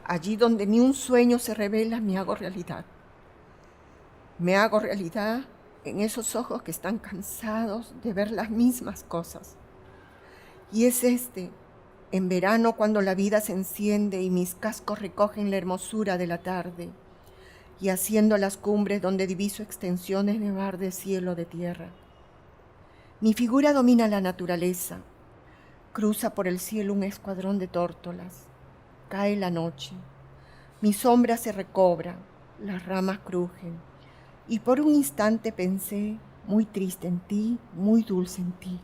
Allí donde ni un sueño se revela, me hago realidad. Me hago realidad en esos ojos que están cansados de ver las mismas cosas. Y es en verano cuando la vida se enciende y mis cascos recogen la hermosura de la tarde, y haciendo las cumbres donde diviso extensiones de mar, de cielo, de tierra. Mi figura domina la naturaleza, cruza por el cielo un escuadrón de tórtolas, cae la noche, mi sombra se recobra, las ramas crujen, y por un instante pensé, muy triste en ti, muy dulce en ti.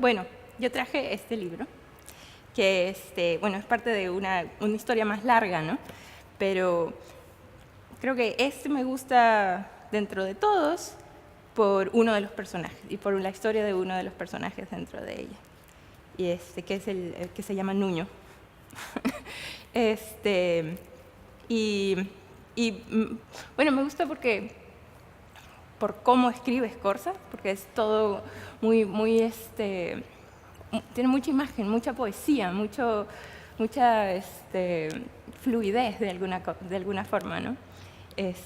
Bueno, yo traje este libro, que bueno, es parte de una historia más larga, ¿no? Pero creo que me gusta dentro de todos por uno de los personajes y por la historia de uno de los personajes dentro de ella, y que es el que se llama Nuño. y, bueno, me gusta por cómo escribe Scorza, porque es todo muy tiene mucha imagen, mucha poesía, mucha fluidez de alguna forma, ¿no? Es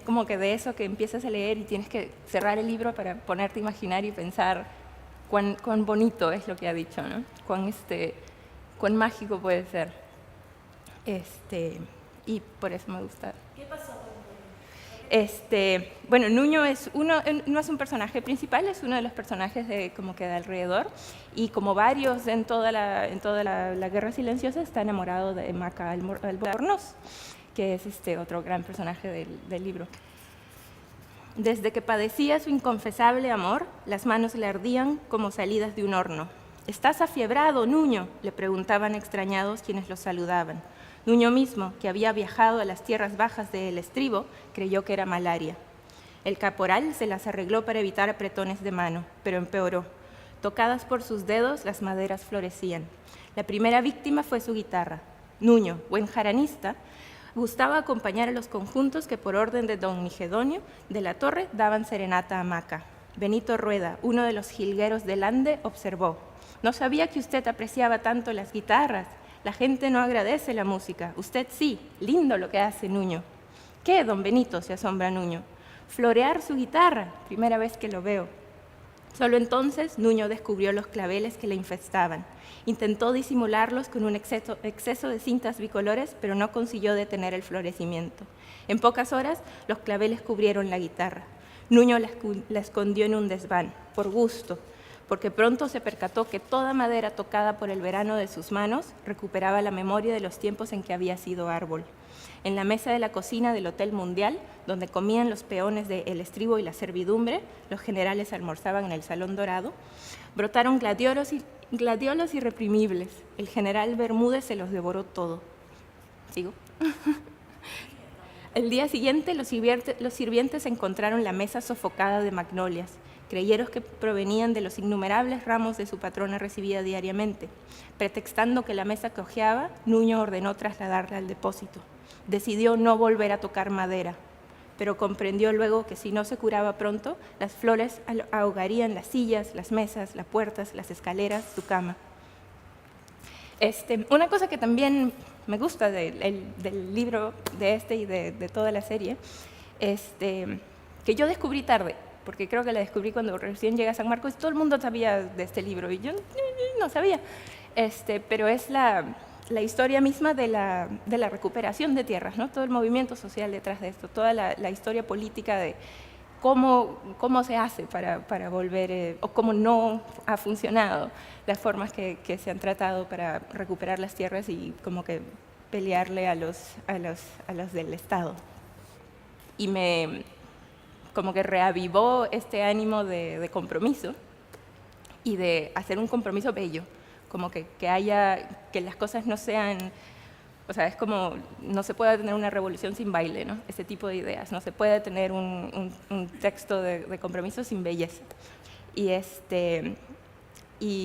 como que de eso que empiezas a leer y tienes que cerrar el libro para ponerte a imaginar y pensar cuán bonito es lo que ha dicho, ¿no? Cuán mágico puede ser. Y por eso me gusta. ¿Qué pasó? Bueno, Nuño no es un personaje principal, es uno de los personajes como que de alrededor, y como varios en toda la Guerra Silenciosa, está enamorado de Maca Albornoz, que es otro gran personaje del libro. Desde que padecía su inconfesable amor, las manos le ardían como salidas de un horno. «¿Estás afiebrado, Nuño?», le preguntaban extrañados quienes lo saludaban. Nuño mismo, que había viajado a las tierras bajas de El Estribo, creyó que era malaria. El caporal se las arregló para evitar apretones de mano, pero empeoró. Tocadas por sus dedos, las maderas florecían. La primera víctima fue su guitarra. Nuño, buen jaranista, gustaba acompañar a los conjuntos que por orden de don Migedonio de la Torre daban serenata a Maca. Benito Rueda, uno de los jilgueros del Ande, observó: «No sabía que usted apreciaba tanto las guitarras. La gente no agradece la música. Usted sí, lindo lo que hace, Nuño». «¿Qué, don Benito?», se asombra Nuño. «Florear su guitarra, primera vez que lo veo». Solo entonces Nuño descubrió los claveles que le infestaban. Intentó disimularlos con un exceso de cintas bicolores, pero no consiguió detener el florecimiento. En pocas horas, los claveles cubrieron la guitarra. Nuño la escondió en un desván, por gusto, porque pronto se percató que toda madera tocada por el verano de sus manos recuperaba la memoria de los tiempos en que había sido árbol. En la mesa de la cocina del Hotel Mundial, donde comían los peones de El Estribo y la servidumbre, los generales almorzaban en el Salón Dorado, brotaron gladiolos irreprimibles. El general Bermúdez se los devoró todo. ¿Sigo? El día siguiente, los sirvientes encontraron la mesa sofocada de magnolias. Creyeron que provenían de los innumerables ramos de su patrona recibida diariamente. Pretextando que la mesa cojeaba, Nuño ordenó trasladarla al depósito. Decidió no volver a tocar madera, pero comprendió luego que si no se curaba pronto, las flores ahogarían las sillas, las mesas, las puertas, las escaleras, su cama. Una cosa que también me gusta del libro de y de toda la serie, que que yo descubrí tarde, porque creo que la descubrí cuando recién llegué a San Marcos, y todo el mundo sabía de este libro, y yo no sabía. Pero es la historia misma de la recuperación de tierras, ¿no? Todo el movimiento social detrás de esto, toda la historia política de cómo se hace para volver, o cómo no ha funcionado, las formas que se han tratado para recuperar las tierras y como que pelearle a los del Estado. Y como que reavivó este ánimo de compromiso y de hacer un compromiso bello, como que las cosas no sean, o sea, es como, no se puede tener una revolución sin baile, ¿no? Ese tipo de ideas, no se puede tener un texto de compromiso sin belleza. Y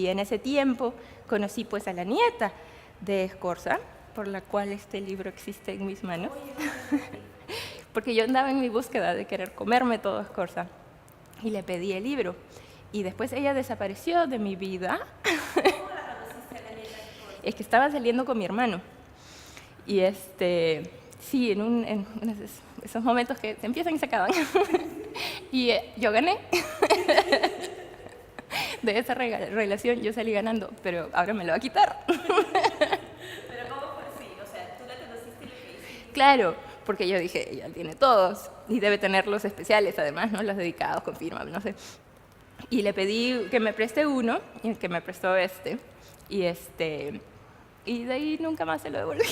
en ese tiempo conocí pues a la nieta de Scorza, por la cual este libro existe en mis manos, porque yo andaba en mi búsqueda de querer comerme todo Scorza, y le pedí el libro. Y después ella desapareció de mi vida. ¿Cómo la conociste a la nieta? Es que estaba saliendo con mi hermano. Y sí, en esos momentos que se empiezan y se acaban. Y yo gané. De esa relación yo salí ganando, pero ahora me lo va a quitar. Pero ¿cómo fue así? O sea, tú la conociste y lo que hiciste. Claro, porque yo dije, ella tiene todos y debe tener los especiales además, ¿no? Los dedicados con firma, no sé. Y le pedí que me preste uno, y el que me prestó y de ahí nunca más se lo devolví.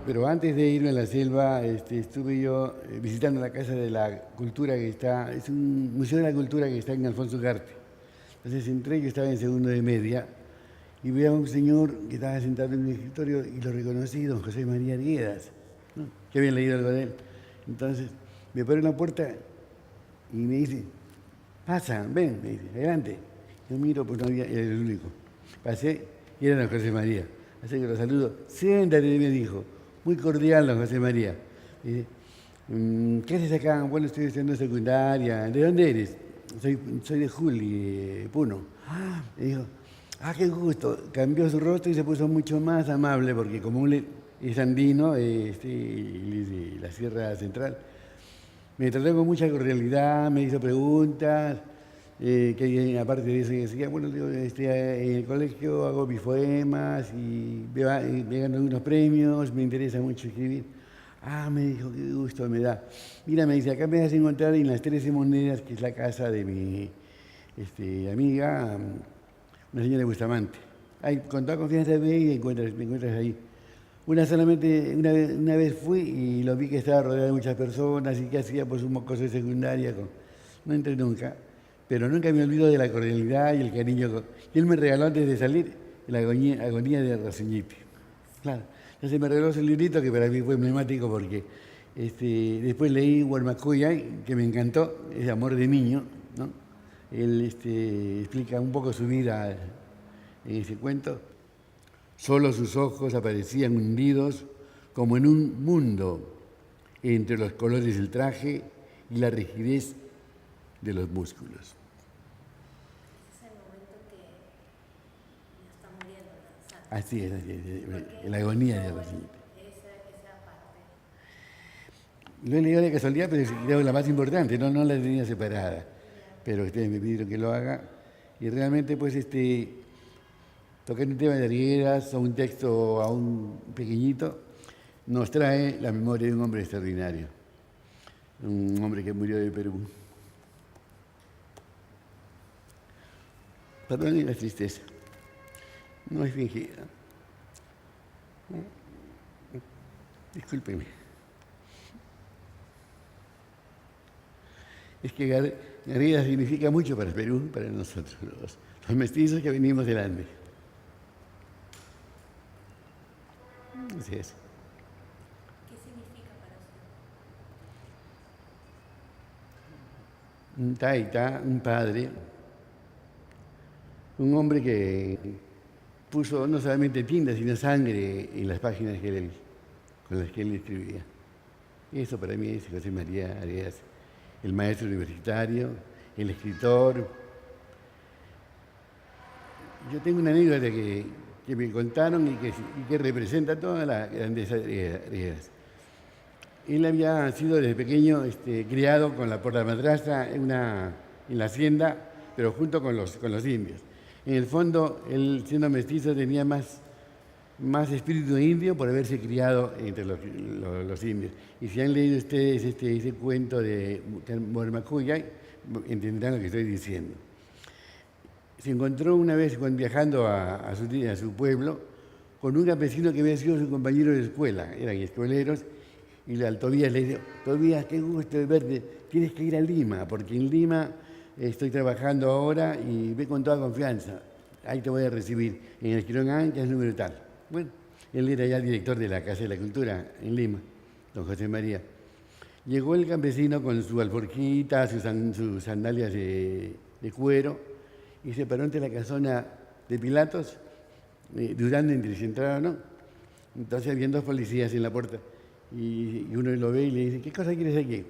Pero antes de irme a la selva, estuve yo visitando la Casa de la Cultura que está, es un museo de la cultura que está en Alfonso Ugarte. Entonces entré, yo estaba en segundo de media, y vi a un señor que estaba sentado en un escritorio y lo reconocí, don José María Arguedas, ¿no? Que habían leído algo de él. Entonces me paró en la puerta y me dice, pasa, ven, me dice, adelante. Yo miro, pues no había, era el único. Pasé y era don José María. Así que lo saludo, siéntate, me dijo. Muy cordial, don José María. Dice, ¿qué haces acá? Bueno, estoy estudiando secundaria. ¿De dónde eres? Soy de Juli, Puno. Me dijo, qué gusto. Cambió su rostro y se puso mucho más amable, porque como es andino, de la Sierra Central, me trató con mucha cordialidad, me hizo preguntas, que aparte de eso decía, bueno, en el colegio hago mis poemas y me gano unos premios, me interesa mucho escribir. Me dijo, qué gusto me da. Mira, me dice, acá me vas a encontrar en las 13 Monedas, que es la casa de mi amiga, una señora de Bustamante. Ahí, con toda confianza ve y me encuentras ahí. Una vez fui y lo vi que estaba rodeado de muchas personas y que hacía pues un mocoso de secundaria. No entré nunca, pero nunca me olvido de la cordialidad y el cariño. Y él me regaló antes de salir la agonía de Racingippi. Claro. Entonces me regaló ese librito que para mí fue emblemático porque después leí Huarmacuyay, que me encantó, es Amor de Niño, ¿no? Él explica un poco su vida en ese cuento. Solo sus ojos aparecían hundidos como en un mundo entre los colores del traje y la rigidez de los músculos. Es el momento que ya está muriendo, ¿no? Así es, la agonía de Racingippi. Es Lo he leído de casualidad, pero creo que la más importante, no la tenía separada. Pero ustedes me pidieron que lo haga. Y realmente, pues, tocar un tema de Arguedas o un texto aún pequeñito nos trae la memoria de un hombre extraordinario. Un hombre que murió de Perú. Perdonen la tristeza. No es fingida. Discúlpenme. Es que Garriga significa mucho para el Perú, para nosotros, los mestizos que venimos del Ande. Así es. ¿Qué significa para usted? Un taita, un padre, un hombre que puso no solamente tinta, sino sangre en las páginas con las que él escribía. Y eso para mí es José María Arguedas, el maestro universitario, el escritor. Yo tengo una anécdota que me contaron y que representa toda la grandeza de Arguedas. Él había sido desde pequeño criado por la madrastra en la hacienda, pero junto con los indios. En el fondo, él siendo mestizo tenía más espíritu indio por haberse criado entre los indios. Y si han leído ustedes ese cuento de Mormacuyay, entenderán lo que estoy diciendo. Se encontró una vez viajando a su pueblo con un campesino que había sido su compañero de escuela, eran escoleros, y al Tobías le dijo: Tobías, qué gusto de verte, tienes que ir a Lima, porque en Lima estoy trabajando ahora y ve con toda confianza, ahí te voy a recibir, en el Quirón A, que es número tal. Bueno, él era ya director de la Casa de la Cultura en Lima, don José María. Llegó el campesino con su alforquita, sus sandalias de cuero, y se paró ante la casona de Pilatos, dudando entre si entrar o no. Entonces habían dos policías en la puerta, y uno lo ve y le dice: ¿qué cosa quieres aquí?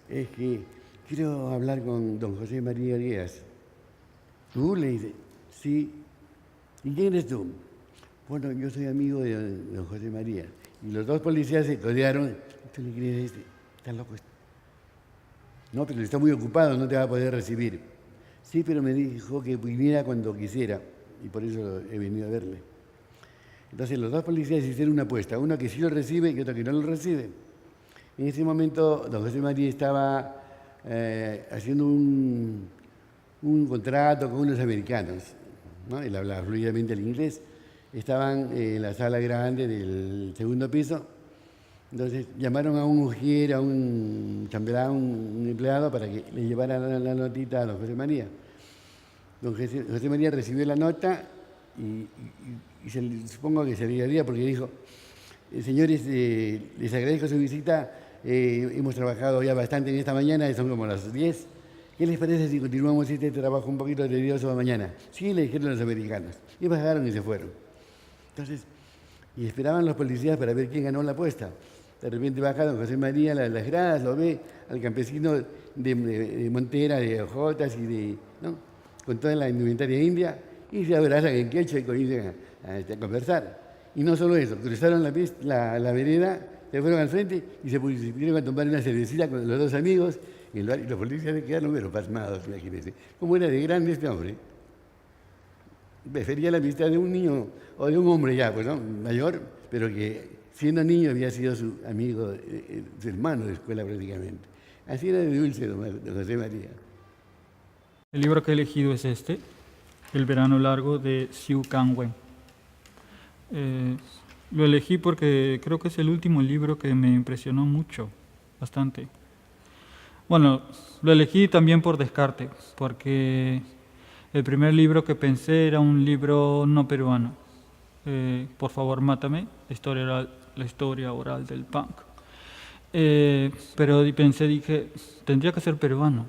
Es que quiero hablar con don José María Arguedas. ¿Tú? Le dice: sí. ¿Y quién eres tú? Bueno, yo soy amigo de don José María. Y los dos policías se codearon. ¿Tú le crees a este? ¿Estás loco? No, pero está muy ocupado, no te va a poder recibir. Sí, pero me dijo que viniera cuando quisiera, y por eso he venido a verle. Entonces los dos policías hicieron una apuesta, uno que sí lo recibe y otro que no lo recibe. En ese momento don José María estaba haciendo un contrato con unos americanos, ¿no? Él hablaba fluidamente el inglés. Estaban en la sala grande del segundo piso. Entonces llamaron a un ujier, a un chambelán, un empleado, para que le llevara la notita a don José María. Don José María recibió la nota y supongo que se alegraría porque dijo: señores, les agradezco su visita, hemos trabajado ya bastante en esta mañana, son como las 10. ¿Qué les parece si continuamos este trabajo un poquito tedioso mañana? Sí, le dijeron los americanos. Y bajaron y se fueron. Entonces, y esperaban los policías para ver quién ganó la apuesta. De repente baja don José María las gradas, lo ve al campesino de montera, de hojotas ¿no? Con toda la indumentaria india, y se abrazan en quechua y comienzan a conversar. Y no solo eso, cruzaron la vereda, se fueron al frente y se pusieron a tomar una cervecita con los dos amigos, y los policías se quedaron pero pasmados, imagínense. ¿Cómo era de grande este hombre? Prefería la amistad de un niño o de un hombre ya, pues, ¿no? Mayor, pero que siendo niño había sido su amigo, su hermano de escuela prácticamente. Así era de dulce don José María. El libro que he elegido es El verano largo, de Siu Kang-wen. Lo elegí porque creo que es el último libro que me impresionó mucho, bastante. Bueno, lo elegí también por descarte, porque el primer libro que pensé era un libro no peruano. Por favor, mátame, la historia oral del punk. Pero dije, tendría que ser peruano.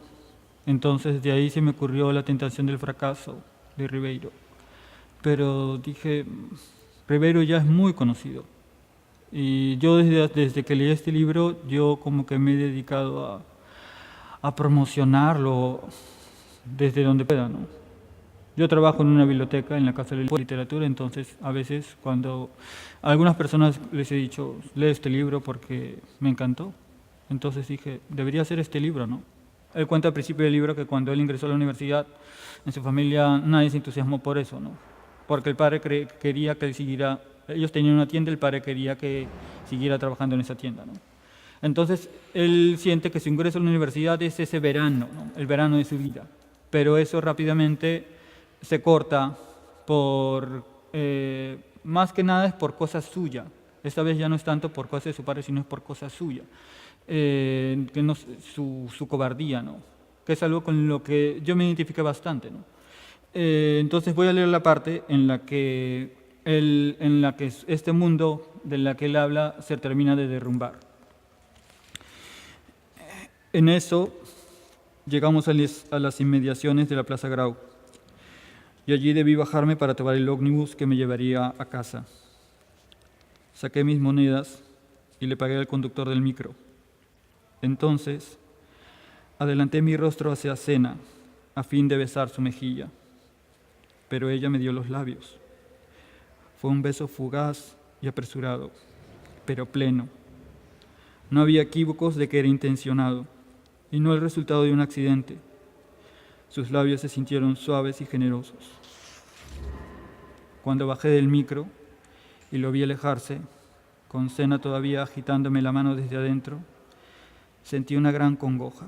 Entonces de ahí se me ocurrió La tentación del fracaso, de Ribeiro. Pero dije, Ribeiro ya es muy conocido. Y yo desde que leí este libro, yo como que me he dedicado a promocionarlo desde donde pueda, ¿no? Yo trabajo en una biblioteca en la Casa de la Literatura, entonces a veces cuando a algunas personas les he dicho, lee este libro porque me encantó, Entonces dije, debería ser este libro, ¿no? Él cuenta al principio del libro que cuando él ingresó a la universidad, en su familia nadie se entusiasmó por eso, ¿no? Porque el padre quería que él siguiera, ellos tenían una tienda, el padre quería que siguiera trabajando en esa tienda, ¿no? Entonces él siente que su ingreso a la universidad es ese verano, ¿no? El verano de su vida, pero eso rápidamente se corta por, más que nada es por cosas suyas. Esta vez ya no es tanto por cosas de su padre, sino es por cosas suyas. Que no, su cobardía, ¿no? Que es algo con lo que yo me identifiqué bastante, ¿no? Entonces voy a leer la parte en la que este mundo del que él habla se termina de derrumbar. En eso llegamos a las inmediaciones de la Plaza Grau y allí debí bajarme para tomar el ómnibus que me llevaría a casa. Saqué mis monedas y le pagué al conductor del micro. Entonces, adelanté mi rostro hacia Sena a fin de besar su mejilla, pero ella me dio los labios. Fue un beso fugaz y apresurado, pero pleno. No había equívocos de que era intencionado y no el resultado de un accidente. Sus labios se sintieron suaves y generosos. Cuando bajé del micro y lo vi alejarse, con Sena todavía agitándome la mano desde adentro, sentí una gran congoja.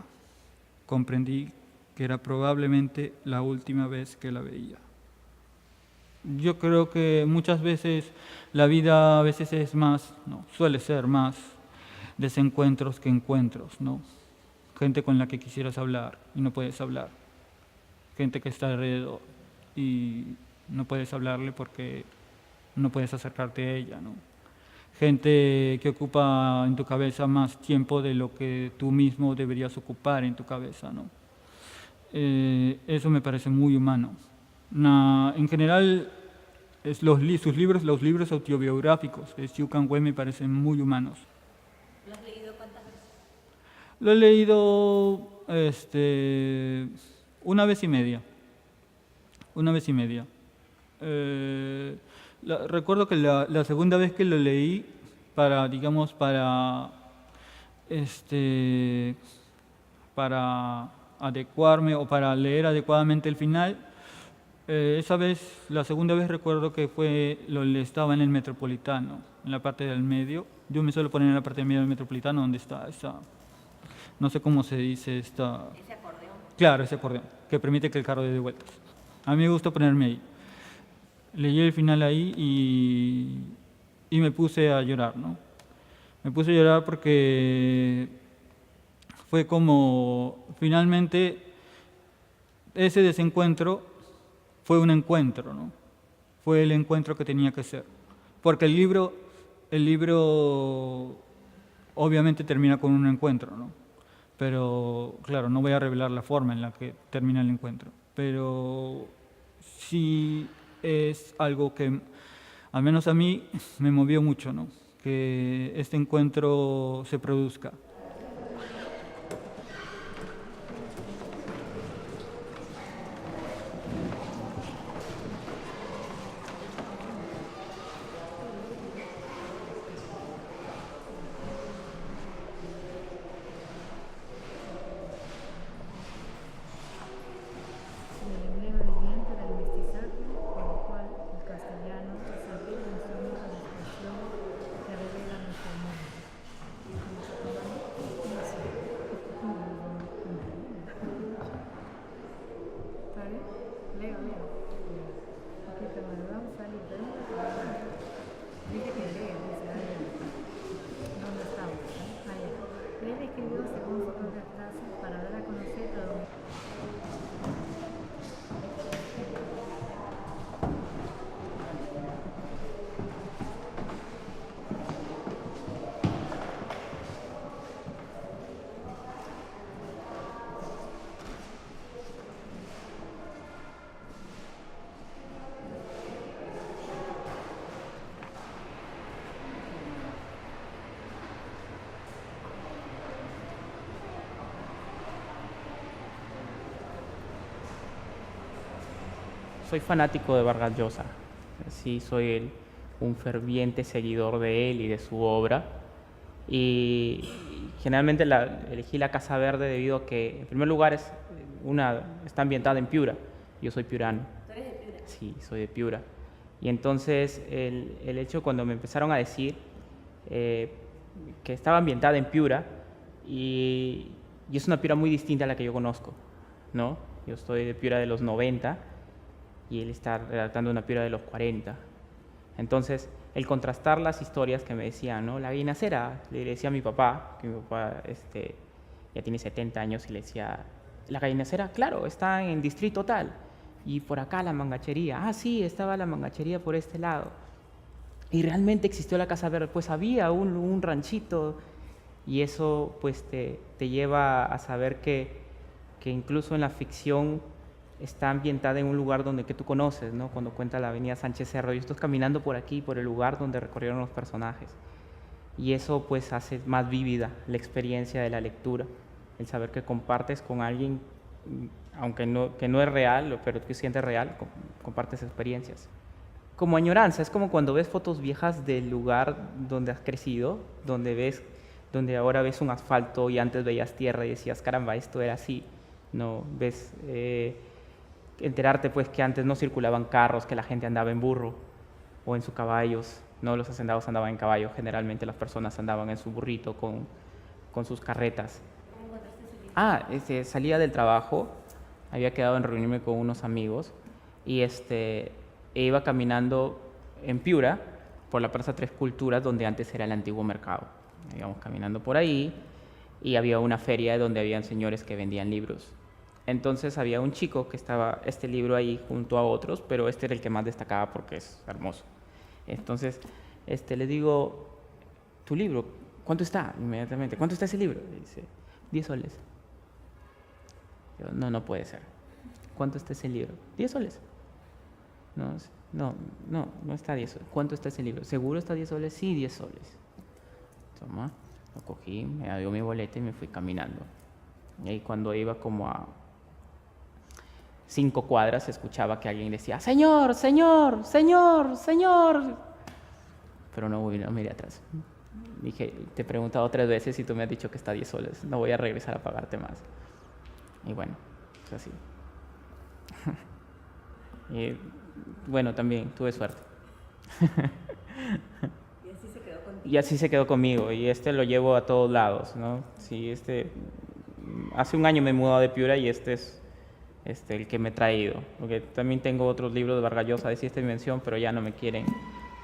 Comprendí que era probablemente la última vez que la veía. Yo creo que muchas veces la vida a veces es más, no, suele ser más desencuentros que encuentros, ¿no? Gente con la que quisieras hablar y no puedes hablar. Gente que está alrededor y no puedes hablarle porque no puedes acercarte a ella, ¿no? Gente que ocupa en tu cabeza más tiempo de lo que tú mismo deberías ocupar en tu cabeza, ¿no? Eso me parece muy humano. En general, sus libros, los libros autobiográficos de Siu Kang-wei me parecen muy humanos. ¿Lo has leído cuántas veces? Lo he leído una vez y media. Recuerdo que la segunda vez que lo leí para adecuarme o para leer adecuadamente el final, esa vez, la segunda vez recuerdo que estaba en el Metropolitano, en la parte del medio. Yo me suelo poner en la parte del medio del Metropolitano donde está esa, no sé cómo se dice esta... Ese acordeón. Claro, ese acordeón, que permite que el carro dé vueltas. A mí me gusta ponerme ahí. Leí el final ahí y me puse a llorar, ¿no? Me puse a llorar porque fue como, finalmente, ese desencuentro fue un encuentro, ¿no? Fue el encuentro que tenía que ser. Porque el libro obviamente termina con un encuentro, ¿no? Pero, claro, no voy a revelar la forma en la que termina el encuentro. Pero sí es algo que, al menos a mí, me movió mucho, ¿no? Que este encuentro se produzca. Soy fanático de Vargas Llosa, sí, soy un ferviente seguidor de él y de su obra. Y generalmente elegí la Casa Verde debido a que, en primer lugar, está ambientada en Piura. Yo soy piurano. ¿Tú eres de Piura? Sí, soy de Piura. Y entonces el hecho cuando me empezaron a decir que estaba ambientada en Piura, y es una Piura muy distinta a la que yo conozco, ¿no? Yo estoy de Piura de los 90 y él está redactando una Piura de los 40. Entonces, el contrastar las historias que me decían, ¿no? La gallinacera, le decía a mi papá, que mi papá ya tiene 70 años, y le decía, la gallinacera, claro, está en distrito tal, y por acá la mangachería, ah, sí, estaba la mangachería por este lado. Y realmente existió la Casa Verde, pues había un ranchito, y eso pues te lleva a saber que incluso en la ficción está ambientada en un lugar que tú conoces, ¿no? Cuando cuenta la avenida Sánchez Cerro, yo estoy caminando por aquí, por el lugar donde recorrieron los personajes, y eso pues hace más vívida la experiencia de la lectura, el saber que compartes con alguien, aunque no es real, pero que sientes real, compartes experiencias. Como añoranza, es como cuando ves fotos viejas del lugar donde has crecido, donde ahora ves un asfalto y antes veías tierra y decías, caramba, esto era así, ¿no? Ves, enterarte pues que antes no circulaban carros, que la gente andaba en burro o en sus caballos, no, los hacendados andaban en caballo, generalmente las personas andaban en su burrito con sus carretas. Salía del trabajo, había quedado en reunirme con unos amigos y iba caminando en Piura por la Plaza Tres Culturas, donde antes era el antiguo mercado. Íbamos caminando por ahí y había una feria donde habían señores que vendían libros. Entonces había un chico que estaba este libro ahí junto a otros, pero este era el que más destacaba porque es hermoso. Entonces le digo, ¿tu libro cuánto está? Inmediatamente, ¿cuánto está ese libro? Le dice, 10 soles. Yo, no puede ser. ¿Cuánto está ese libro? 10 soles. No está 10 soles. ¿Cuánto está ese libro? ¿Seguro está 10 soles? Sí, 10 soles. Toma, lo cogí, me dio mi boleta y me fui caminando. Y ahí cuando iba como a 5 cuadras, escuchaba que alguien decía, ¡Señor, señor, señor, señor! Pero no miré atrás. Dije, te he preguntado 3 veces y tú me has dicho que está 10 soles. No voy a regresar a pagarte más. Y bueno, es así. Y bueno, también tuve suerte. Y así se quedó contigo. Y así se quedó conmigo. Y lo llevo a todos lados, ¿no? Sí, hace un año me he mudado de Piura y es el que me he traído. Porque también tengo otros libros de Vargas Llosa de Sexta Dimensión, pero ya no me quieren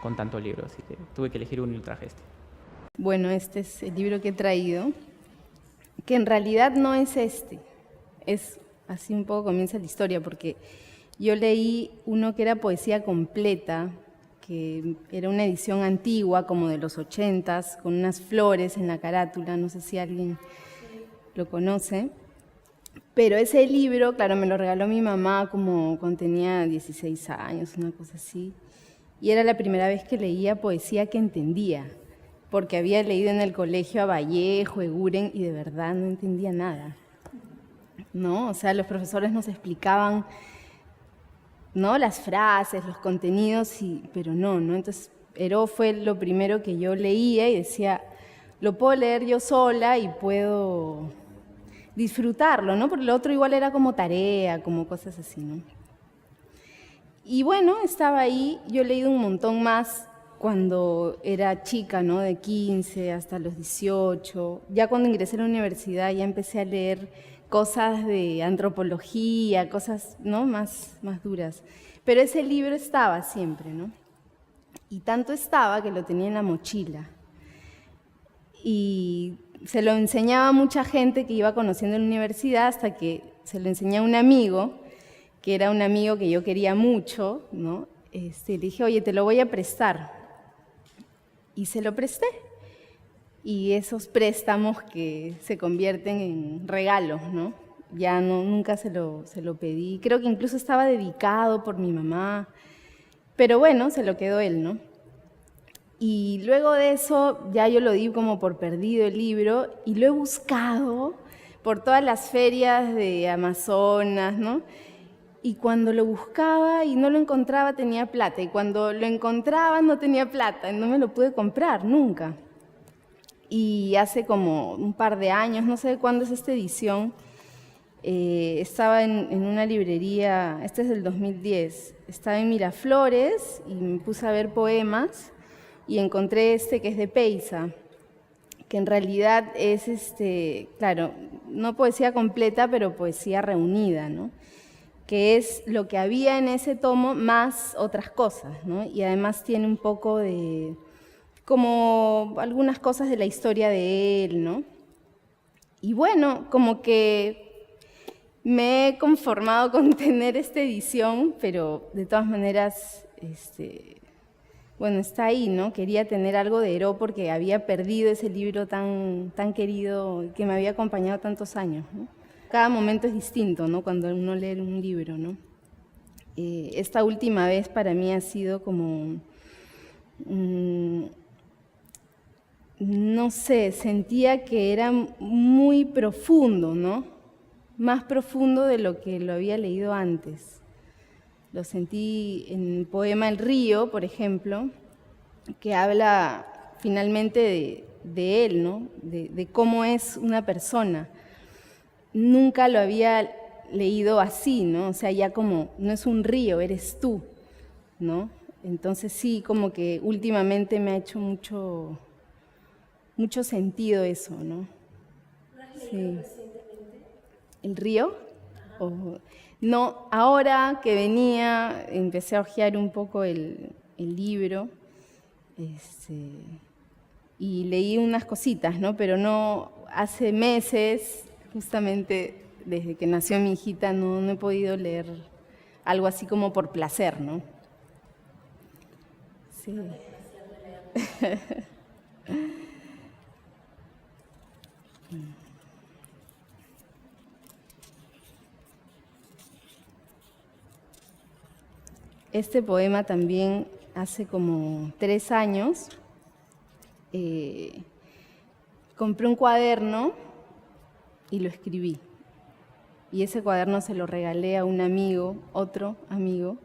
con tanto libro, así que tuve que elegir uno y traje este. Bueno, este es el libro que he traído, que en realidad no es este. Es así un poco comienza la historia, porque yo leí uno que era poesía completa, que era una edición antigua, como de los 80s, con unas flores en la carátula, no sé si alguien lo conoce. Pero ese libro, claro, me lo regaló mi mamá como cuando tenía 16 años, una cosa así. Y era la primera vez que leía poesía que entendía, porque había leído en el colegio a Vallejo, Eguren, y de verdad no entendía nada, ¿no? O sea, los profesores nos explicaban, ¿no?, las frases, los contenidos, pero no. Entonces, Heró fue lo primero que yo leía y decía, lo puedo leer yo sola y puedo disfrutarlo, ¿no? Porque lo otro igual era como tarea, como cosas así, ¿no? Y bueno, estaba ahí, yo he leído un montón más cuando era chica, ¿no? De 15 hasta los 18. Ya cuando ingresé a la universidad ya empecé a leer cosas de antropología, cosas, ¿no?, más duras. Pero ese libro estaba siempre, ¿no? Y tanto estaba que lo tenía en la mochila. Y se lo enseñaba a mucha gente que iba conociendo en la universidad, hasta que se lo enseñé a un amigo, que era un amigo que yo quería mucho, ¿no? Le dije, oye, te lo voy a prestar. Y se lo presté. Y esos préstamos que se convierten en regalos, ¿no? Ya nunca se lo pedí. Creo que incluso estaba dedicado por mi mamá. Pero bueno, se lo quedó él, ¿no? Y luego de eso ya yo lo di como por perdido el libro y lo he buscado por todas las ferias de Amazonas, ¿no? Y cuando lo buscaba y no lo encontraba tenía plata, y cuando lo encontraba no tenía plata, no me lo pude comprar nunca. y hace como un par de años, no sé cuándo es esta edición, estaba en una librería, este es del 2010, estaba en Miraflores y me puse a ver poemas y encontré este que es de Peysa, que en realidad es, claro, no poesía completa, pero poesía reunida, ¿no? Que es lo que había en ese tomo más otras cosas, ¿no? Y además tiene un poco de, como algunas cosas de la historia de él, ¿no? Y bueno, como que me he conformado con tener esta edición, pero de todas maneras, bueno, está ahí, ¿no? Quería tener algo de Heró porque había perdido ese libro tan querido que me había acompañado tantos años, ¿no? Cada momento es distinto, ¿no? Cuando uno lee un libro, ¿no? Esta última vez para mí ha sido como, no sé, sentía que era muy profundo, ¿no? Más profundo de lo que lo había leído antes. Lo sentí en el poema El río, por ejemplo, que habla finalmente de él, ¿no? De cómo es una persona. Nunca lo había leído así, ¿no? O sea, ya como, no es un río, eres tú, ¿no? Entonces sí, como que últimamente me ha hecho mucho sentido eso, ¿no? ¿Lo has leído Sí. recientemente? ¿El río? No, ahora que venía, empecé a hojear un poco el libro, y leí unas cositas, ¿no? Pero no, hace meses, justamente desde que nació mi hijita, no he podido leer algo así como por placer, ¿no? Sí. Este poema también hace como 3 años compré un cuaderno y lo escribí. Y ese cuaderno se lo regalé a un amigo, otro amigo,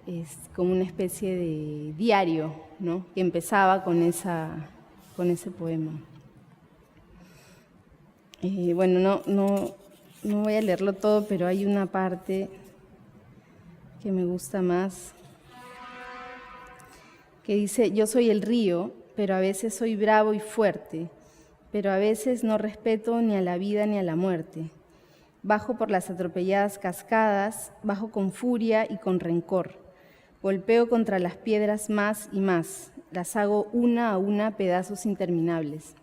es como una especie de diario, ¿no? Que empezaba con ese poema. Bueno, no voy a leerlo todo, pero hay una parte que me gusta más, que dice: yo soy el río, pero a veces soy bravo y fuerte, pero a veces no respeto ni a la vida ni a la muerte. Bajo por las atropelladas cascadas, bajo con furia y con rencor. Golpeo contra las piedras más y más, las hago una a una pedazos interminables.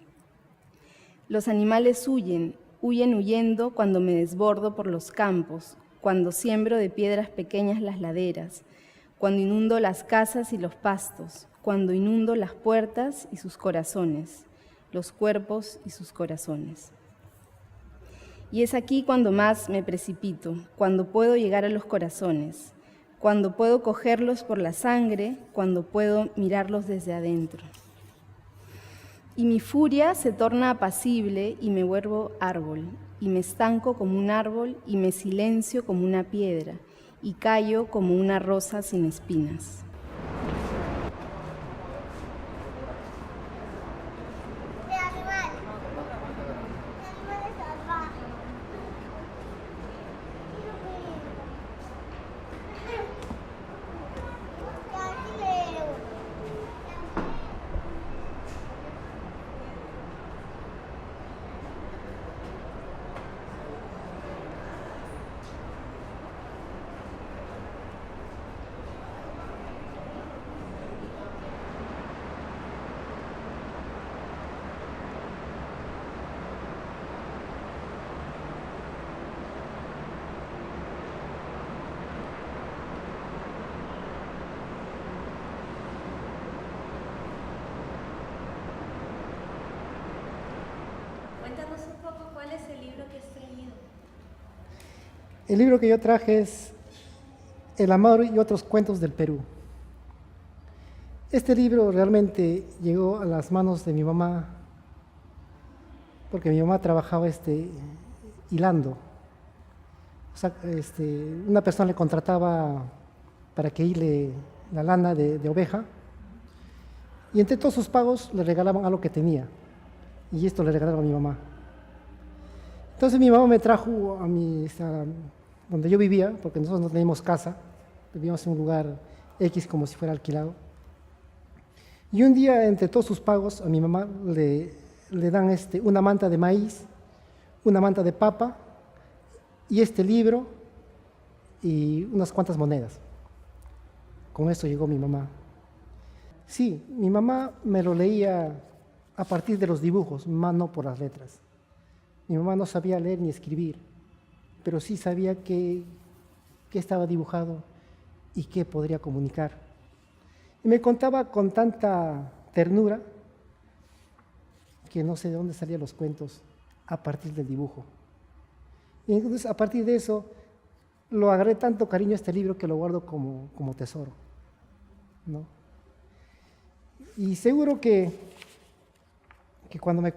Los animales huyen huyendo cuando me desbordo por los campos, cuando siembro de piedras pequeñas las laderas, cuando inundo las casas y los pastos, cuando inundo las puertas y sus corazones, los cuerpos y sus corazones. Y es aquí cuando más me precipito, cuando puedo llegar a los corazones, cuando puedo cogerlos por la sangre, cuando puedo mirarlos desde adentro. Y mi furia se torna apacible y me vuelvo árbol, y me estanco como un árbol y me silencio como una piedra, y callo como una rosa sin espinas. Cuéntanos un poco cuál es el libro que has traído. El libro que yo traje es El amor y otros cuentos del Perú. Este libro realmente llegó a las manos de mi mamá, porque mi mamá trabajaba hilando. O sea, una persona le contrataba para que hile la lana de oveja, y entre todos sus pagos le regalaban algo que tenía. y esto le regalaron a mi mamá. Entonces mi mamá me trajo a donde yo vivía, porque nosotros no teníamos casa, vivíamos en un lugar X como si fuera alquilado. Y un día, entre todos sus pagos, a mi mamá le dan una manta de maíz, una manta de papa y este libro y unas cuantas monedas. Con eso llegó mi mamá. Sí, mi mamá me lo leía a partir de los dibujos, más no por las letras. Mi mamá no sabía leer ni escribir, pero sí sabía qué estaba dibujado y qué podría comunicar. Y me contaba con tanta ternura que no sé de dónde salían los cuentos a partir del dibujo. Y entonces, a partir de eso, lo agarré tanto cariño a este libro que lo guardo como tesoro, ¿no? Y seguro que cuando me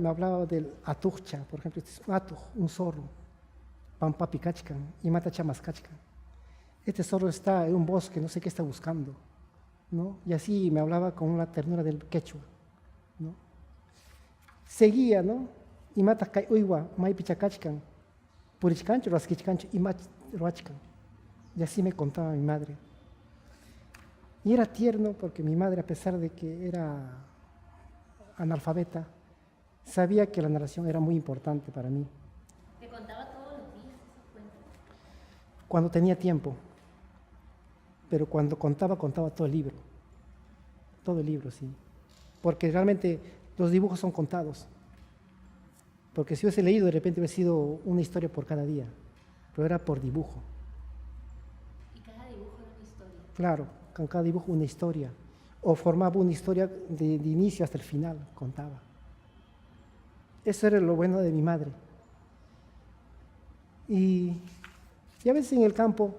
hablaba del atuchcha, por ejemplo, este es un atuj, un zorro, pampapi kachkan, y mata chamas kachkan. Este zorro está en un bosque, no sé qué está buscando, ¿no? Y así me hablaba con la ternura del quechua, ¿no? Seguía, ¿no? Y mata kai uiwa, mai pichakachkan, purichkancho, raskichkancho, y mach roachkan. Y así me contaba mi madre. Y era tierno porque mi madre, a pesar de que era analfabeta, sabía que la narración era muy importante para mí. ¿Te contaba todos los días esos cuentos? Cuando tenía tiempo, pero cuando contaba todo el libro, sí. Porque realmente los dibujos son contados. Porque si hubiese leído, de repente hubiera sido una historia por cada día, pero era por dibujo. ¿Y cada dibujo era una historia? Claro, con cada dibujo una historia. O formaba una historia de inicio hasta el final, contaba. Eso era lo bueno de mi madre. Y a veces en el campo,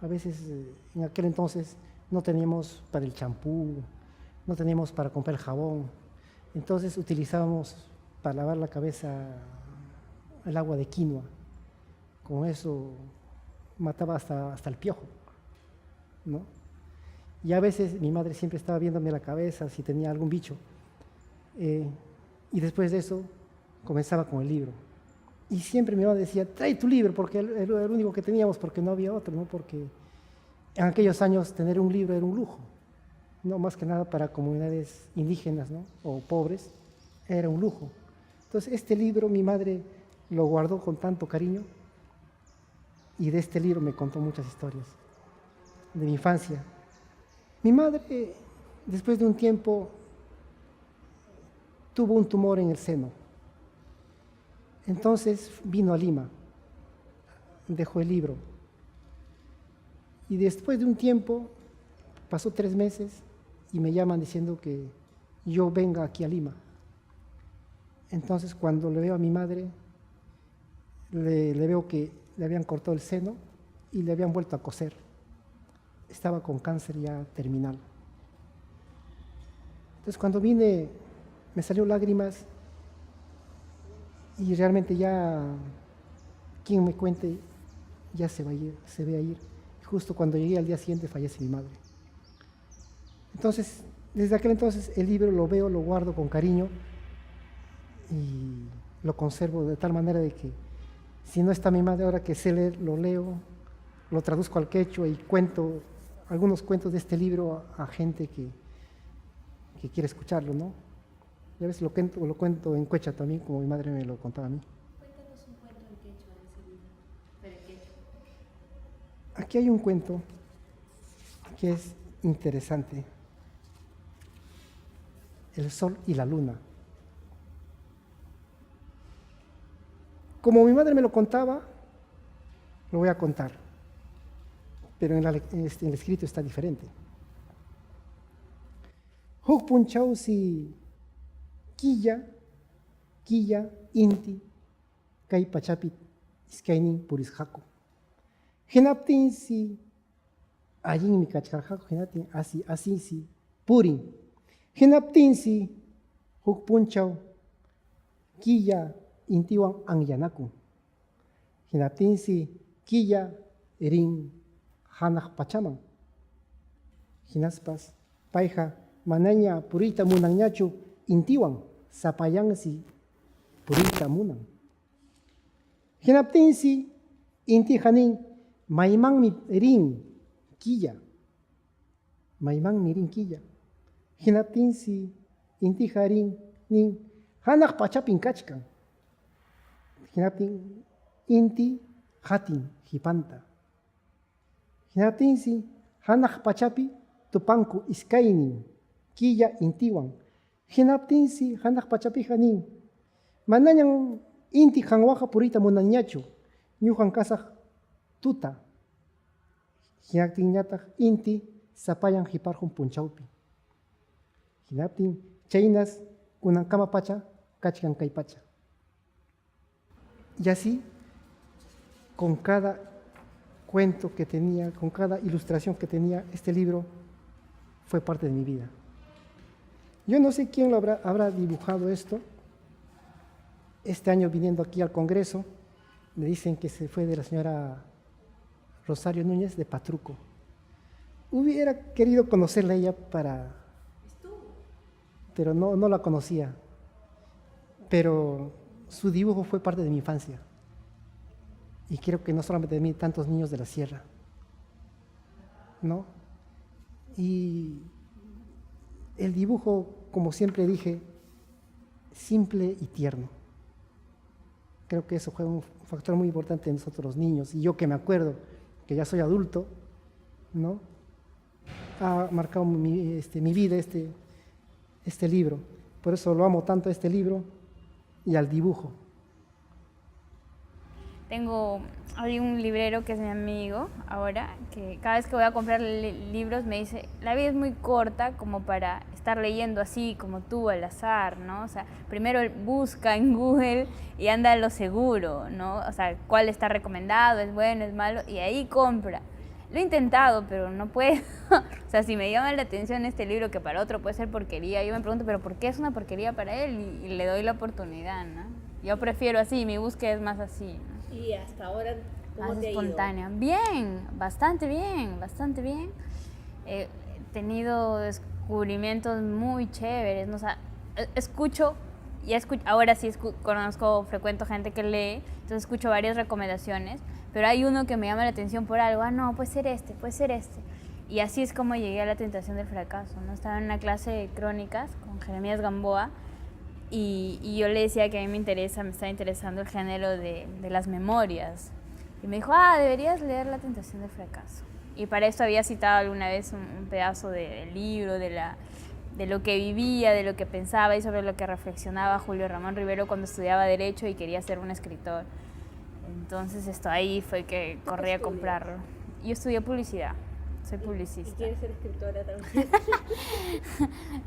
en aquel entonces no teníamos para el champú, no teníamos para comprar el jabón. Entonces utilizábamos para lavar la cabeza el agua de quinoa. Con eso mataba hasta el piojo, ¿no? Y a veces mi madre siempre estaba viéndome la cabeza si tenía algún bicho. Y después de eso comenzaba con el libro. Y siempre mi mamá decía, trae tu libro, porque era el único que teníamos, porque no había otro, ¿no? Porque en aquellos años tener un libro era un lujo, no más que nada para comunidades indígenas, ¿no? O pobres, era un lujo. Entonces este libro mi madre lo guardó con tanto cariño y de este libro me contó muchas historias de mi infancia. Mi madre, después de un tiempo, tuvo un tumor en el seno. Entonces vino a Lima, dejó el libro. Y después de un tiempo, pasó 3 meses y me llaman diciendo que yo venga aquí a Lima. Entonces cuando le veo a mi madre, le veo que le habían cortado el seno y le habían vuelto a coser. Estaba con cáncer ya terminal. Entonces cuando vine, me salió lágrimas y realmente ya, quien me cuente, ya se va a ir, se ve a ir. Justo cuando llegué al día siguiente fallece mi madre. Entonces, desde aquel entonces el libro lo veo, lo guardo con cariño y lo conservo de tal manera de que si no está mi madre, ahora que sé leer, lo leo, lo traduzco al quechua y cuento algunos cuentos de este libro a gente que quiere escucharlo, ¿no? Y a veces lo cuento en quechua también, como mi madre me lo contaba a mí. Cuéntanos un cuento en quechua de ese libro, pero en quechua. Aquí hay un cuento que es interesante. El sol y la luna. Como mi madre me lo contaba, lo voy a contar, pero en el escrito está diferente. Huk punchau si quilla inti kai pachapit iskaini purisjaco. Genaptin si allin mi cachcarjaco, genatin así si purin. Genaptin si huk punchau quilla intiwan anyanaku. Genaptin si quilla erin hanaj pachaman. Hinaspas paija manaña purita munanñachu intiwan. sapayansi purita munan. Hinaptinsi inti hanin maymanmi rin quilla. Maymanmi rin quilla. Hinaptinsi inti harin nin hanak pachapin kachkan. Hinaptin inti hatin hipanta. Hinaptinsi hanak pachapi tupanku iskainin quilla intiwan. Hinaptinsi hanak pachapi hanin manañan inti hanwaja purita munanñachu ñujan kasaq tuta. Hinaptin ñataq inti sapayan hiparjun punchawpi. Hinaptin chaynas kunankama pacha kachkan kay pacha. Y así, con cada cuento que tenía, con cada ilustración que tenía, este libro fue parte de mi vida. Yo no sé quién lo habrá dibujado esto. Este año viniendo aquí al Congreso, me dicen que se fue de la señora Rosario Núñez de Patruco. Hubiera querido conocerla a ella pero no la conocía. Pero su dibujo fue parte de mi infancia. Y creo que no solamente de mí, tantos niños de la sierra. ¿No? Y el dibujo, como siempre dije, simple y tierno. Creo que eso fue un factor muy importante en nosotros los niños. Y yo que me acuerdo, que ya soy adulto, ¿no? Ha marcado mi vida este libro. Por eso lo amo tanto a este libro y al dibujo. Hay un librero que es mi amigo ahora, que cada vez que voy a comprar libros me dice, la vida es muy corta como para estar leyendo así como tú al azar, ¿no? O sea, primero busca en Google y anda a lo seguro, ¿no? O sea, cuál está recomendado, es bueno, es malo, y ahí compra. Lo he intentado, pero no puedo. O sea, si me llama la atención este libro, que para otro puede ser porquería, yo me pregunto, ¿pero por qué es una porquería para él? Y le doy la oportunidad, ¿no? Yo prefiero así, mi búsqueda es más así, ¿no? Y hasta ahora, ¿cómo Más te ha ido? espontánea. Bien, bastante bien, bastante bien. He tenido descubrimientos muy chéveres, ¿no? O sea, escucho, ahora sí frecuento gente que lee, entonces escucho varias recomendaciones, pero hay uno que me llama la atención por algo, no, puede ser este. Y así es como llegué a La tentación del fracaso, ¿no? Estaba en una clase de crónicas con Jeremías Gamboa, y yo le decía que a mí me estaba interesando el género de las memorias. Y me dijo, deberías leer La tentación del fracaso. Y para esto había citado alguna vez un pedazo del libro, de lo que vivía, de lo que pensaba y sobre lo que reflexionaba Julio Ramón Rivero cuando estudiaba Derecho y quería ser un escritor. Entonces ahí fue que corrí a comprarlo. Yo estudié publicidad. Soy publicista. ¿Y quieres ser escritora también?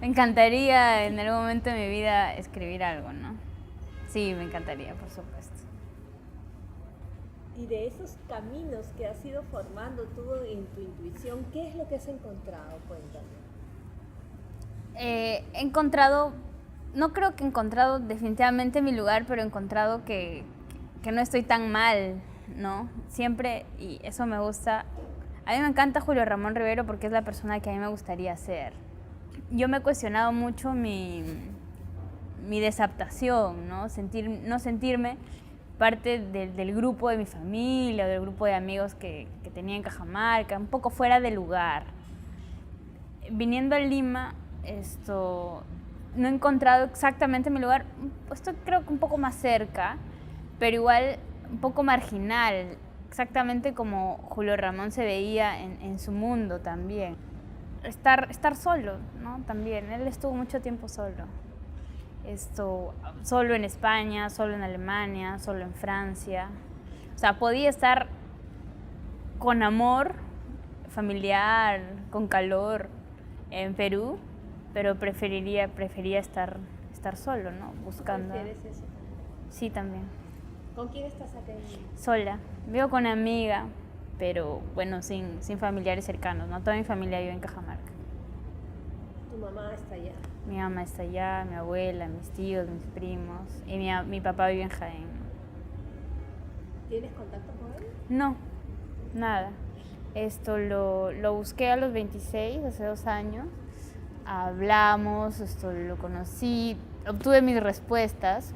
Me encantaría en algún momento de mi vida escribir algo, ¿no? Sí, me encantaría, por supuesto. Y de esos caminos que has ido formando tú en tu intuición, ¿qué es lo que has encontrado? Cuéntame. He encontrado, no creo que he encontrado definitivamente mi lugar, pero he encontrado que no estoy tan mal, ¿no? Siempre, y eso me gusta. A mí me encanta Julio Ramón Rivero porque es la persona que a mí me gustaría ser. Yo me he cuestionado mucho mi desadaptación, ¿no? No sentirme parte del grupo de mi familia o del grupo de amigos que tenía en Cajamarca, un poco fuera de lugar. Viniendo a Lima, no he encontrado exactamente mi lugar, estoy creo que un poco más cerca, pero igual un poco marginal. Exactamente como Julio Ramón se veía en su mundo también. Estar solo, ¿no? También, él estuvo mucho tiempo solo. Solo en España, solo en Alemania, solo en Francia. O sea, podía estar con amor familiar, con calor en Perú, pero prefería estar solo, ¿no? Buscando. ¿Prefieres eso? Sí, también. ¿Con quién estás acá en Lima? Sola. Vivo con una amiga, pero bueno, sin familiares cercanos, ¿no? Toda mi familia vive en Cajamarca. ¿Tu mamá está allá? Mi mamá está allá, mi abuela, mis tíos, mis primos, y mi papá vive en Jaén. ¿Tienes contacto con él? No, nada. Lo busqué a los 26, hace 2 años. Hablamos, lo conocí. obtuve mis respuestas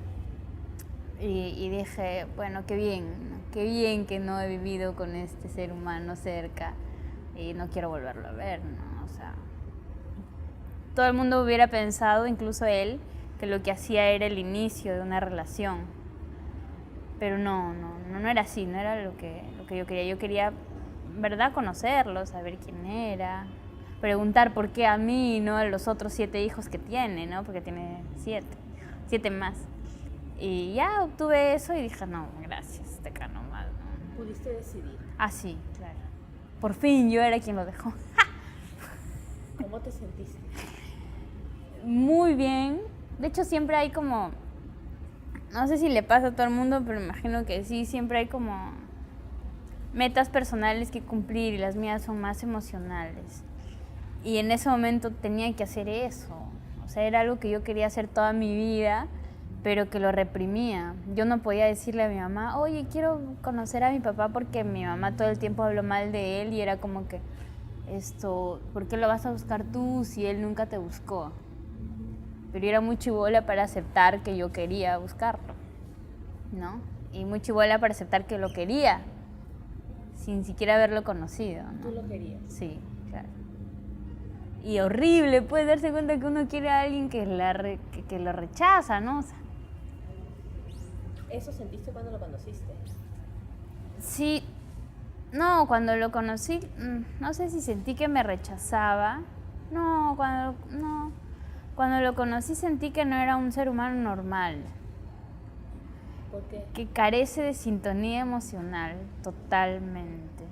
y dije, bueno, qué bien que no he vivido con este ser humano cerca y no quiero volverlo a ver, ¿no? O sea, todo el mundo hubiera pensado, incluso él, que lo que hacía era el inicio de una relación. Pero no era así, no era lo que yo quería. Yo quería, ¿verdad?, conocerlo, saber quién era, preguntar por qué a mí y no a los otros 7 hijos que tiene, ¿no? Porque tiene 7 más. Y ya obtuve eso y dije, no, gracias, te acá nomás. ¿No? ¿Pudiste decidir? Ah, sí, claro. Por fin yo era quien lo dejó. ¿Cómo te sentiste? Muy bien. De hecho, siempre hay como, no sé si le pasa a todo el mundo, pero imagino que sí, siempre hay como metas personales que cumplir y las mías son más emocionales. Y en ese momento tenía que hacer eso. O sea, era algo que yo quería hacer toda mi vida, pero que lo reprimía. Yo no podía decirle a mi mamá, oye, quiero conocer a mi papá, porque mi mamá todo el tiempo habló mal de él y era como que, ¿por qué lo vas a buscar tú si él nunca te buscó? Pero yo era muy chibola para aceptar que yo quería buscarlo, ¿no? Y muy chibola para aceptar que lo quería, sin siquiera haberlo conocido, ¿no? ¿Tú lo querías? Sí, claro. Y horrible, puede darse cuenta que uno quiere a alguien que lo rechaza, ¿no? O sea, ¿eso sentiste cuando lo conociste? sí, no, cuando lo conocí, no sé si sentí que me rechazaba. No, cuando lo conocí sentí que no era un ser humano normal. ¿Por qué? Que carece de sintonía emocional, totalmente.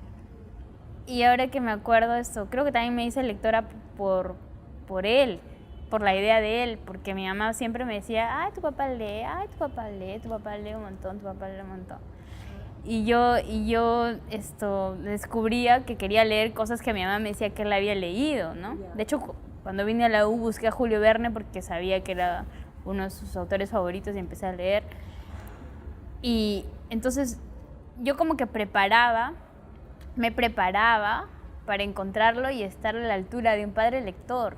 Y ahora que me acuerdo de esto, creo que también me hice lectora por él, por la idea de él, porque mi mamá siempre me decía, ay, tu papá lee un montón, tu papá lee un montón. Y yo descubría que quería leer cosas que mi mamá me decía que él había leído, ¿no? De hecho, cuando vine a la U busqué a Julio Verne porque sabía que era uno de sus autores favoritos y empecé a leer. Y entonces yo como que me preparaba para encontrarlo y estar a la altura de un padre lector.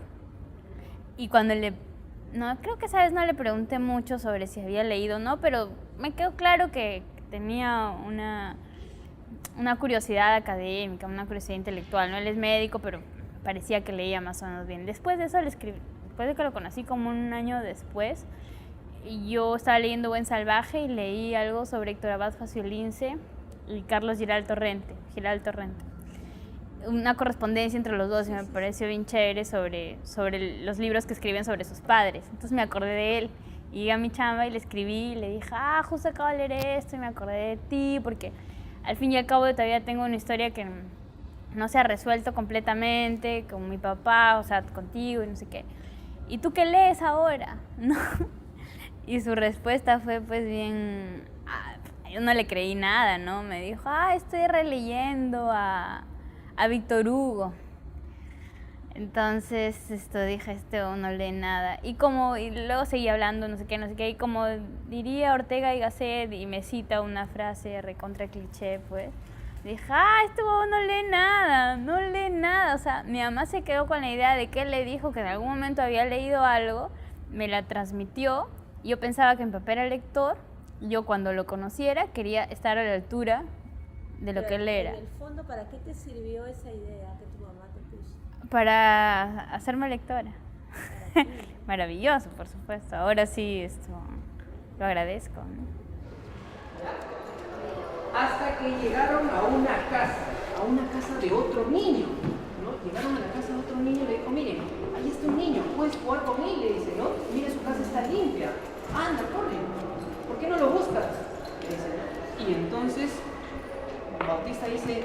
Y cuando creo que esa vez no le pregunté mucho sobre si había leído o no, pero me quedó claro que tenía una curiosidad académica, una curiosidad intelectual, ¿no? Él es médico, pero parecía que leía más o menos bien. Después de eso le escribí, después de que lo conocí como un año después, y yo estaba leyendo Buen Salvaje y leí algo sobre Héctor Abad Faciolince y Carlos Giral Torrente. Una correspondencia entre los dos y me pareció bien chévere sobre los libros que escriben sobre sus padres. Entonces me acordé de él y llegué a mi chamba y le escribí y le dije, justo acabo de leer esto y me acordé de ti, porque al fin y al cabo todavía tengo una historia que no se ha resuelto completamente con mi papá, o sea, contigo y no sé qué. ¿Y tú qué lees ahora? ¿No? Y su respuesta fue pues bien, yo no le creí nada, ¿no? Me dijo, estoy releyendo a Víctor Hugo. Entonces dije, no lee nada. Y luego seguí hablando, no sé qué, y como diría Ortega y Gasset, y me cita una frase recontra cliché, pues, dije, no lee nada. O sea, mi mamá se quedó con la idea de que él le dijo que en algún momento había leído algo, me la transmitió, y yo pensaba que mi papá era lector, y yo cuando lo conociera quería estar a la altura de lo que él era. En el fondo, ¿para qué te sirvió esa idea que tu mamá te puso? Para hacerme lectora. Maravilloso, por supuesto. Ahora sí, lo agradezco, ¿no? Hasta que llegaron a una casa de otro niño, ¿no? Llegaron a la casa de otro niño y le dijo, miren, ahí está un niño, puedes jugar con él, le dice, ¿no? Mira, su casa está limpia, anda, corre, ¿por qué no lo buscas? Le dice, ¿no? Y entonces Bautista dice,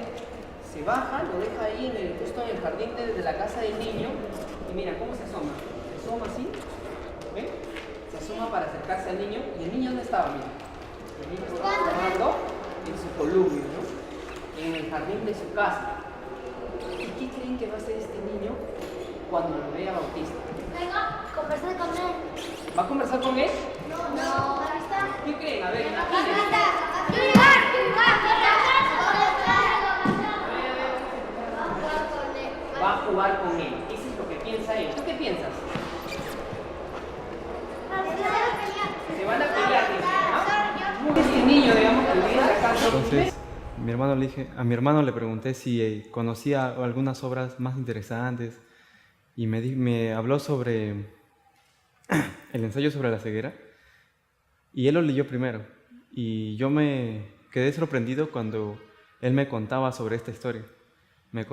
se baja, lo deja ahí justo en el jardín de la casa del niño, y mira cómo se asoma así, ¿ven? Se asoma para acercarse al niño, y el niño ¿dónde estaba? Mira, el niño estaba jugando en su columpio, ¿no? En el jardín de su casa. ¿Y qué creen que va a hacer este niño cuando lo vea Bautista? Venga, conversar con él. ¿Va a conversar con él? No, ahí está. ¿Qué creen? A ver, Yo imagínense. Va a jugar con él. Eso es lo que piensa él. ¿Tú qué piensas? Se van a pelear, ¿no? Este niño, digamos, que vive en la casa. Entonces, a mi hermano le pregunté si conocía algunas obras más interesantes y me habló sobre el ensayo sobre la ceguera y él lo leyó primero y yo me quedé sorprendido cuando él me contaba sobre esta historia. Me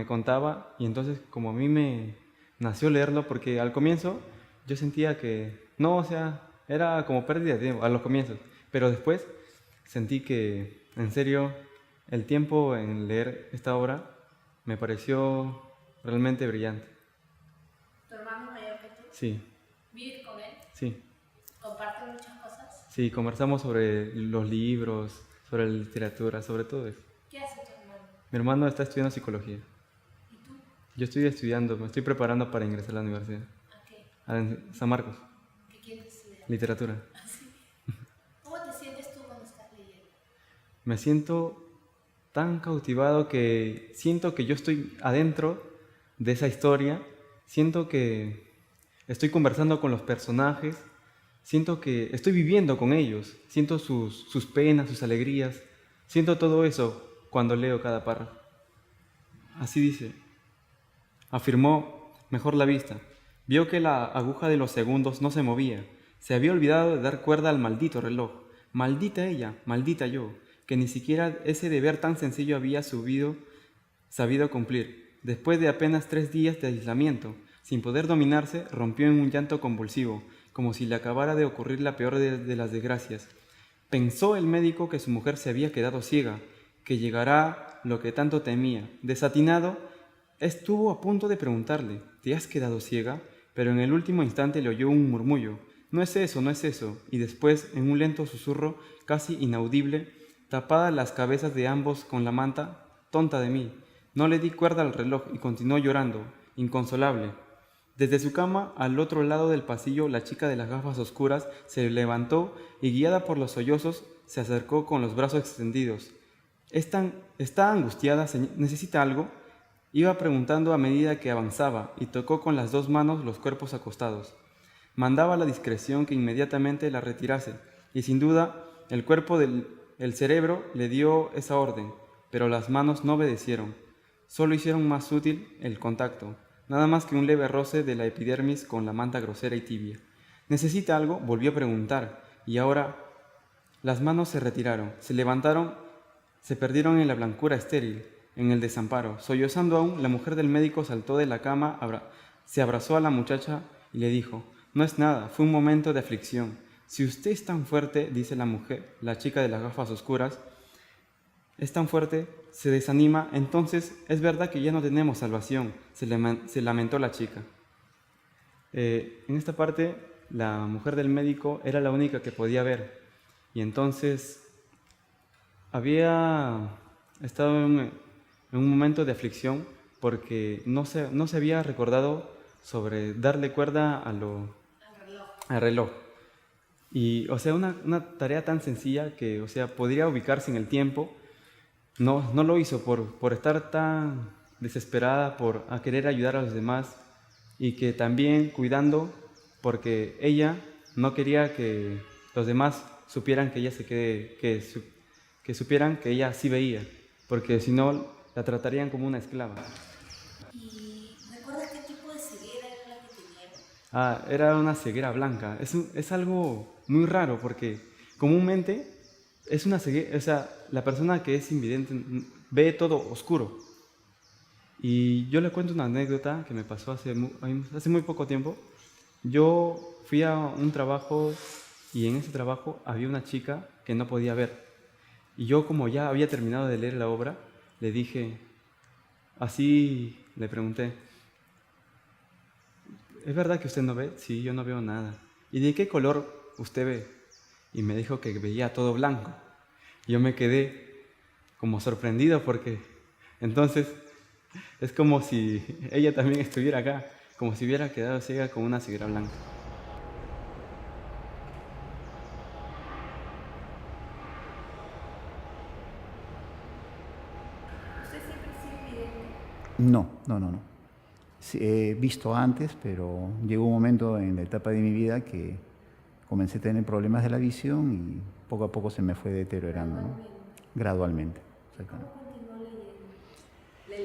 contaba y entonces como a mí me nació leerlo porque al comienzo yo sentía que no, o sea, era como pérdida de tiempo a los comienzos, pero después sentí que en serio el tiempo en leer esta obra me pareció realmente brillante. ¿Tu hermano es mayor que tú? Sí. ¿Vives con él? Sí. ¿Comparten muchas cosas? Sí, conversamos sobre los libros, sobre la literatura, sobre todo eso. ¿Qué hace tu hermano? Mi hermano está estudiando psicología. ¿Y tú? Yo estoy estudiando, me estoy preparando para ingresar a la universidad. ¿A qué? A San Marcos. ¿Qué quieres estudiar? Literatura. ¿Ah, sí? ¿Cómo te sientes tú cuando estás leyendo? Me siento tan cautivado que siento que yo estoy adentro de esa historia, siento que estoy conversando con los personajes, siento que estoy viviendo con ellos, siento sus penas, sus alegrías, siento todo eso cuando leo cada párrafo. Así dice, afirmó mejor la vista, vio que la aguja de los segundos no se movía, se había olvidado de dar cuerda al maldito reloj, maldita ella, maldita yo, que ni siquiera ese deber tan sencillo había sabido cumplir. Después de apenas 3 días de aislamiento, sin poder dominarse, rompió en un llanto convulsivo, como si le acabara de ocurrir la peor de las desgracias. Pensó el médico que su mujer se había quedado ciega, que llegará lo que tanto temía. Desatinado, estuvo a punto de preguntarle, ¿te has quedado ciega? Pero en el último instante le oyó un murmullo, no es eso, no es eso, y después, en un lento susurro casi inaudible, tapadas las cabezas de ambos con la manta, tonta de mí. No le di cuerda al reloj y continuó llorando, inconsolable. Desde su cama, al otro lado del pasillo, la chica de las gafas oscuras se levantó y, guiada por los sollozos, se acercó con los brazos extendidos. ¿Está angustiada? ¿Necesita algo? Iba preguntando a medida que avanzaba y tocó con las 2 manos los cuerpos acostados. Mandaba a la discreción que inmediatamente la retirase y sin duda el cerebro le dio esa orden, pero las manos no obedecieron. Solo hicieron más útil el contacto, nada más que un leve roce de la epidermis con la manta grosera y tibia. ¿Necesita algo? Volvió a preguntar, y ahora las manos se retiraron, se levantaron, se perdieron en la blancura estéril, en el desamparo. Sollozando aún, la mujer del médico saltó de la cama, se abrazó a la muchacha y le dijo, no es nada, fue un momento de aflicción. Si usted es tan fuerte, dice la mujer, la chica de las gafas oscuras, es tan fuerte, se desanima, entonces es verdad que ya no tenemos salvación, se lamentó la chica. En esta parte, la mujer del médico era la única que podía ver, y entonces había estado en un momento de aflicción porque no se había recordado sobre darle cuerda al reloj. Y, o sea, una tarea tan sencilla que, o sea, podría ubicarse en el tiempo, no lo hizo por estar tan desesperada, por querer ayudar a los demás y que también cuidando porque ella no quería que los demás supieran que ella que supieran que ella sí veía, porque si no la tratarían como una esclava. ¿Y recuerdas qué tipo de ceguera era la que tenía? Era una ceguera blanca. Es algo muy raro porque comúnmente es una ceguera, o sea, la persona que es invidente ve todo oscuro. Y yo le cuento una anécdota que me pasó hace muy poco tiempo. Yo fui a un trabajo y en ese trabajo había una chica que no podía ver. Y yo, como ya había terminado de leer la obra, le dije, así le pregunté, ¿es verdad que usted no ve? Sí, yo no veo nada. ¿Y de qué color usted ve? Y me dijo que veía todo blanco. Yo me quedé como sorprendido porque entonces es como si ella también estuviera acá, como si hubiera quedado ciega con una ceguera blanca. No. Sí, he visto antes, pero llegó un momento en la etapa de mi vida que comencé a tener problemas de la visión y poco a poco se me fue deteriorando, ¿no? Gradualmente. ¿Cómo continuó leyendo? ¿Le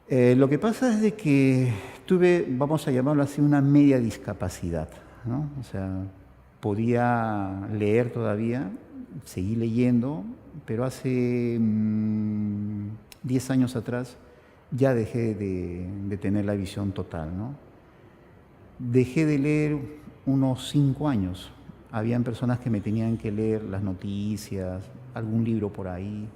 leía? Lo que pasa es de que tuve, vamos a llamarlo así, una media discapacidad, ¿no? O sea, podía leer todavía, seguí leyendo, pero hace 10 años atrás ya dejé de tener la visión total, ¿no? Dejé de leer unos 5 años. Habían personas que me tenían que leer las noticias, algún libro por ahí,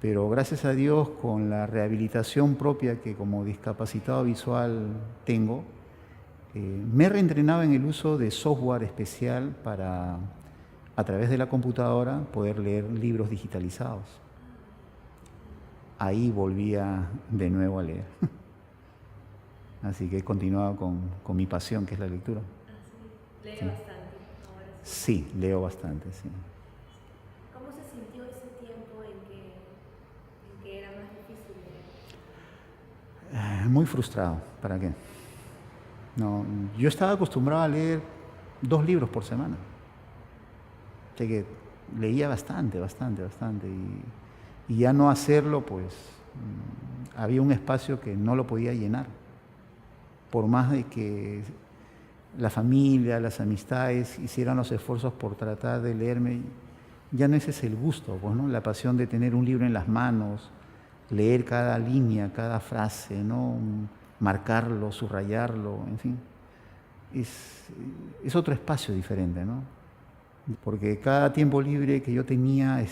pero gracias a Dios, con la rehabilitación propia que como discapacitado visual tengo, me he reentrenado en el uso de software especial para, a través de la computadora, poder leer libros digitalizados. Ahí volvía de nuevo a leer. Así que he continuado con mi pasión, que es la lectura. ¿Lee Sí. bastante ahora sí? Sí, leo bastante, sí. ¿Cómo se sintió ese tiempo en que era más difícil leer? Muy frustrado, ¿para qué? No, yo estaba acostumbrado a leer 2 libros por semana. O sea que leía bastante. Y ya no hacerlo, pues había un espacio que no lo podía llenar. Por más de que la familia, las amistades hicieran los esfuerzos por tratar de leerme, ya no ese es el gusto, pues, ¿no? La pasión de tener un libro en las manos, leer cada línea, cada frase, ¿no? Marcarlo, subrayarlo, en fin. Es otro espacio diferente, ¿no? Porque cada tiempo libre que yo tenía,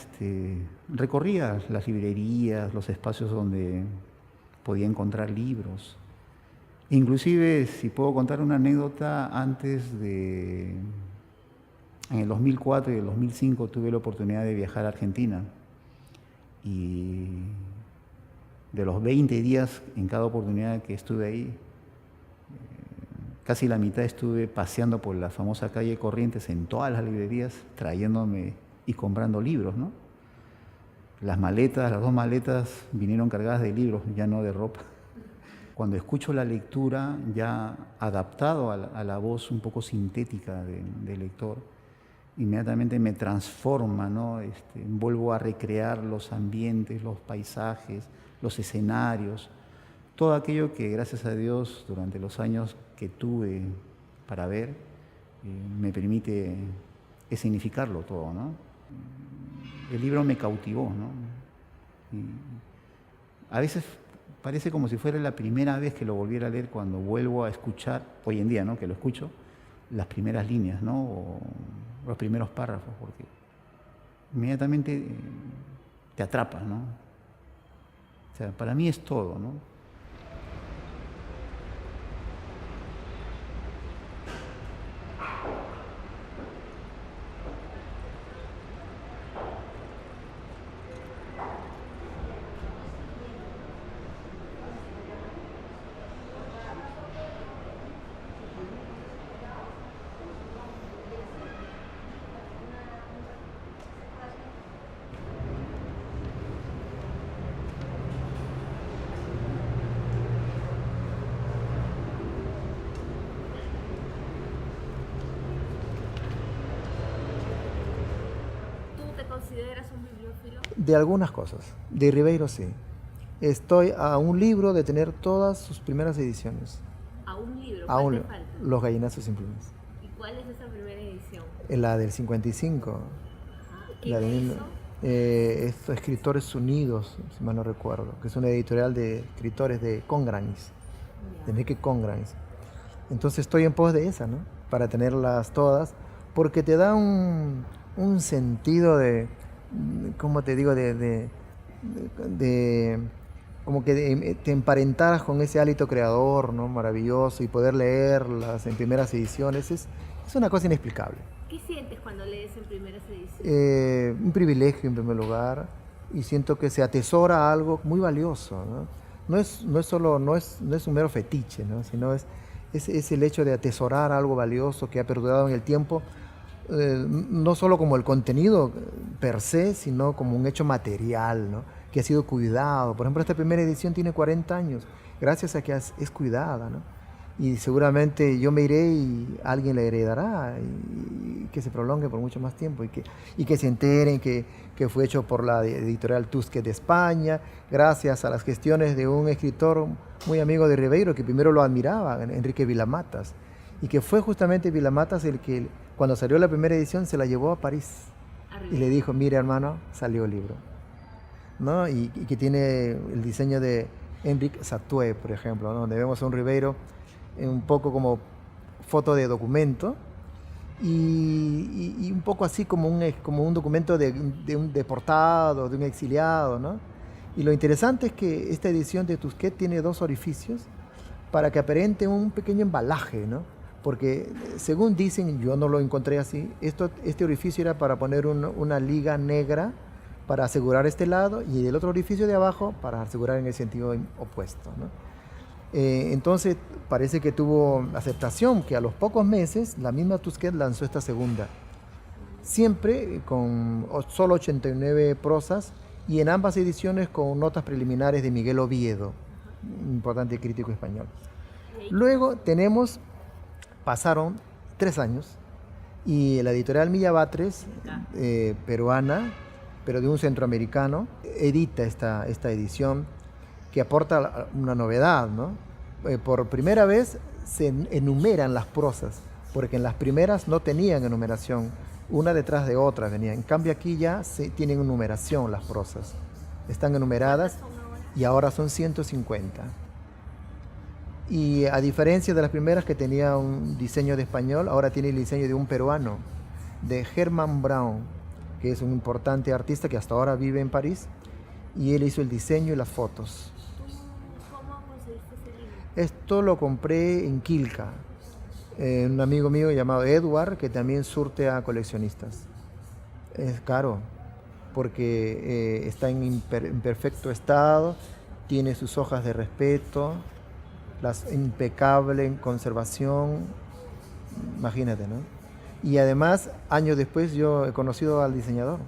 recorría las librerías, los espacios donde podía encontrar libros. Inclusive, si puedo contar una anécdota, en el 2004 y el 2005 tuve la oportunidad de viajar a Argentina. Y de los 20 días en cada oportunidad que estuve ahí, casi la mitad estuve paseando por la famosa calle Corrientes en todas las librerías, trayéndome y comprando libros, ¿no? Las 2 maletas vinieron cargadas de libros, ya no de ropa. Cuando escucho la lectura, ya adaptado a la voz un poco sintética del lector, inmediatamente me transforma, ¿no? Vuelvo a recrear los ambientes, los paisajes, los escenarios, todo aquello que gracias a Dios durante los años que tuve para ver, me permite escenificarlo todo, ¿no? El libro me cautivó, ¿no? Y a veces parece como si fuera la primera vez que lo volviera a leer cuando vuelvo a escuchar, hoy en día, ¿no? Que lo escucho, las primeras líneas, ¿no? O los primeros párrafos, porque inmediatamente te atrapa, ¿no? O sea, para mí es todo, ¿no? ¿Consideras un bibliófilo? De algunas cosas. De Ribeiro sí. Estoy a un libro de tener todas sus primeras ediciones. ¿A un libro? A ¿Cuál un te falta? Los gallinazos sin plumas. ¿Y cuál es esa primera edición? La del 55. ¿Quién La de hizo? estos Escritores Unidos, si mal no recuerdo, que es una editorial de escritores de Congranis, de Enrique Congranis. Entonces estoy en pos de esa, ¿no? Para tenerlas todas, porque te da un sentido de, ¿cómo te digo? Como que te emparentaras con ese hálito creador, ¿no? Maravilloso, y poder leerlas en primeras ediciones es una cosa inexplicable. ¿Qué sientes cuando lees en primeras ediciones? Un privilegio en primer lugar, y siento que se atesora algo muy valioso, ¿no? No es un mero fetiche, ¿no? Sino es el hecho de atesorar algo valioso que ha perdurado en el tiempo, no solo como el contenido per se, sino como un hecho material, ¿no? que ha sido cuidado. Por ejemplo, esta primera edición tiene 40 años, gracias a que es cuidada, ¿no? Y seguramente yo me iré y alguien la heredará y que se prolongue por mucho más tiempo y que se enteren que fue hecho por la editorial Tusquets de España, gracias a las gestiones de un escritor muy amigo de Ribeiro que primero lo admiraba, Enrique Vilamatas, y que fue justamente Vilamatas el que cuando salió la primera edición se la llevó a París y le dijo, mire hermano, salió el libro, ¿no? Y que tiene el diseño de Enrique Satué, por ejemplo, ¿no? Donde vemos a un Ribeiro un poco como foto de documento y un poco así como un documento de un deportado, de un exiliado, ¿no? Y lo interesante es que esta edición de Tusquets tiene 2 orificios para que aparente un pequeño embalaje, ¿no? Porque según dicen, yo no lo encontré así, este orificio era para poner una liga negra para asegurar este lado y el otro orificio de abajo para asegurar en el sentido opuesto, ¿no? Entonces parece que tuvo aceptación, que a los pocos meses la misma Tusquets lanzó esta segunda, siempre con solo 89 prosas y en ambas ediciones con notas preliminares de Miguel Oviedo, un importante crítico español. Luego pasaron 3 años y la editorial Milla Batres, peruana, pero de un centroamericano, edita esta edición que aporta una novedad, ¿no? Por primera vez se enumeran las prosas, porque en las primeras no tenían enumeración, una detrás de otra venían. En cambio aquí ya tienen numeración las prosas, están enumeradas y ahora son 150. Y a diferencia de las primeras que tenía un diseño de español, ahora tiene el diseño de un peruano, de Herman Brown, que es un importante artista que hasta ahora vive en París, y él hizo el diseño y las fotos. Esto lo compré en Quilca, un amigo mío llamado Edward, que también surte a coleccionistas. Es caro, porque está en perfecto estado, tiene sus hojas de respeto, impecable en conservación, imagínate, ¿no? Y además, años después yo he conocido al diseñador,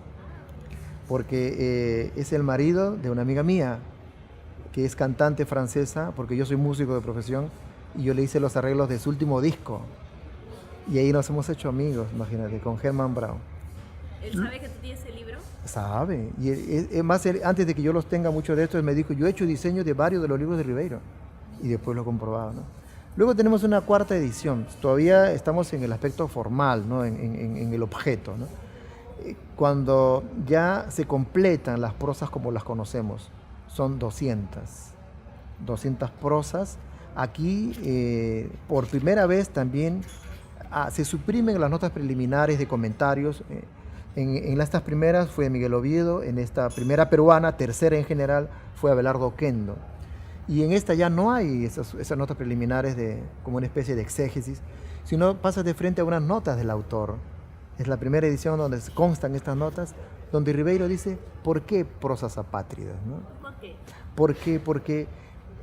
porque es el marido de una amiga mía, que es cantante francesa, porque yo soy músico de profesión, y yo le hice los arreglos de su último disco. Y ahí nos hemos hecho amigos, imagínate, con Herman Brown. ¿Él sabe que tú tienes el libro? Sabe. Y más, antes de que yo los tenga mucho de esto, él me dijo, yo he hecho diseño de varios de los libros de Ribeiro. Y después lo he comprobado, ¿no? Luego tenemos una 4ª edición. Todavía estamos en el aspecto formal, ¿no? En el objeto, ¿no? Cuando ya se completan las prosas como las conocemos. Son 200 prosas. Aquí, por primera vez también, se suprimen las notas preliminares de comentarios. En estas primeras fue Miguel Oviedo, en esta primera peruana, tercera en general, fue Abelardo Oquendo. Y en esta ya no hay esas notas preliminares como una especie de exégesis, sino pasas de frente a unas notas del autor. Es la primera edición donde constan estas notas, donde Ribeiro dice, ¿por qué prosas apátridas? ¿No? ¿Por qué? Porque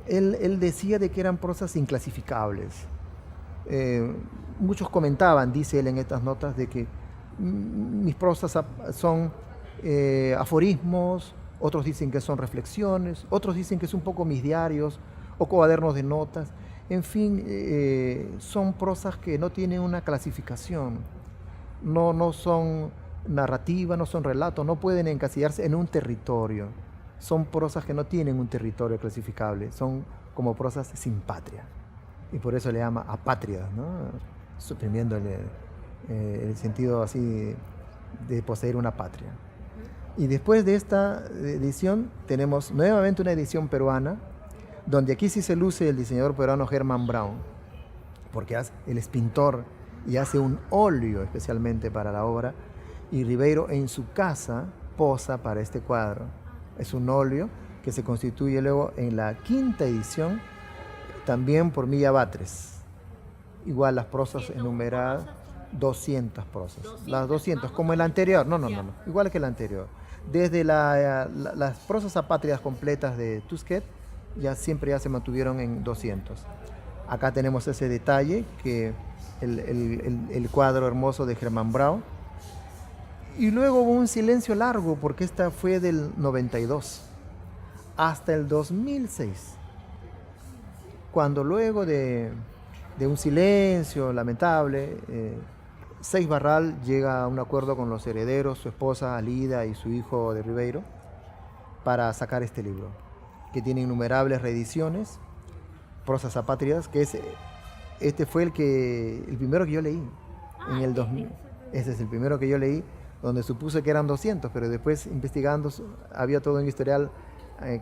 él decía de que eran prosas inclasificables. Muchos comentaban, dice él en estas notas, de que mis prosas son aforismos, otros dicen que son reflexiones, otros dicen que es un poco mis diarios o cuadernos de notas. En fin, son prosas que no tienen una clasificación, no son narrativa, no son relatos, no pueden encasillarse en un territorio. Son prosas que no tienen un territorio clasificable, son como prosas sin patria. Y por eso le llama apátridas, ¿no? Suprimiendo el sentido así de poseer una patria. Y después de esta edición tenemos nuevamente una edición peruana, donde aquí sí se luce el diseñador peruano Herman Brown, porque él es pintor y hace un óleo especialmente para la obra, y Ribeiro en su casa posa para este cuadro. Es un óleo que se constituye luego en la 5ª edición, también por Milla Batres. Igual las prosas enumeradas, 200 prosas. Las 200, como el anterior, no, igual que el anterior. Desde las prosas apátridas completas de Tusquets, siempre se mantuvieron en 200. Acá tenemos ese detalle, que el cuadro hermoso de Herman Brown. Y luego hubo un silencio largo, porque esta fue del 92. hasta el 2006, cuando luego de un silencio lamentable, Seix Barral llega a un acuerdo con los herederos, su esposa Alida y su hijo de Ribeiro, para sacar este libro, que tiene innumerables reediciones, Prosas Apátridas, que este fue el primero que yo leí en el 2000. Ese es el primero que yo leí, donde supuse que eran 200, pero después investigando había todo un historial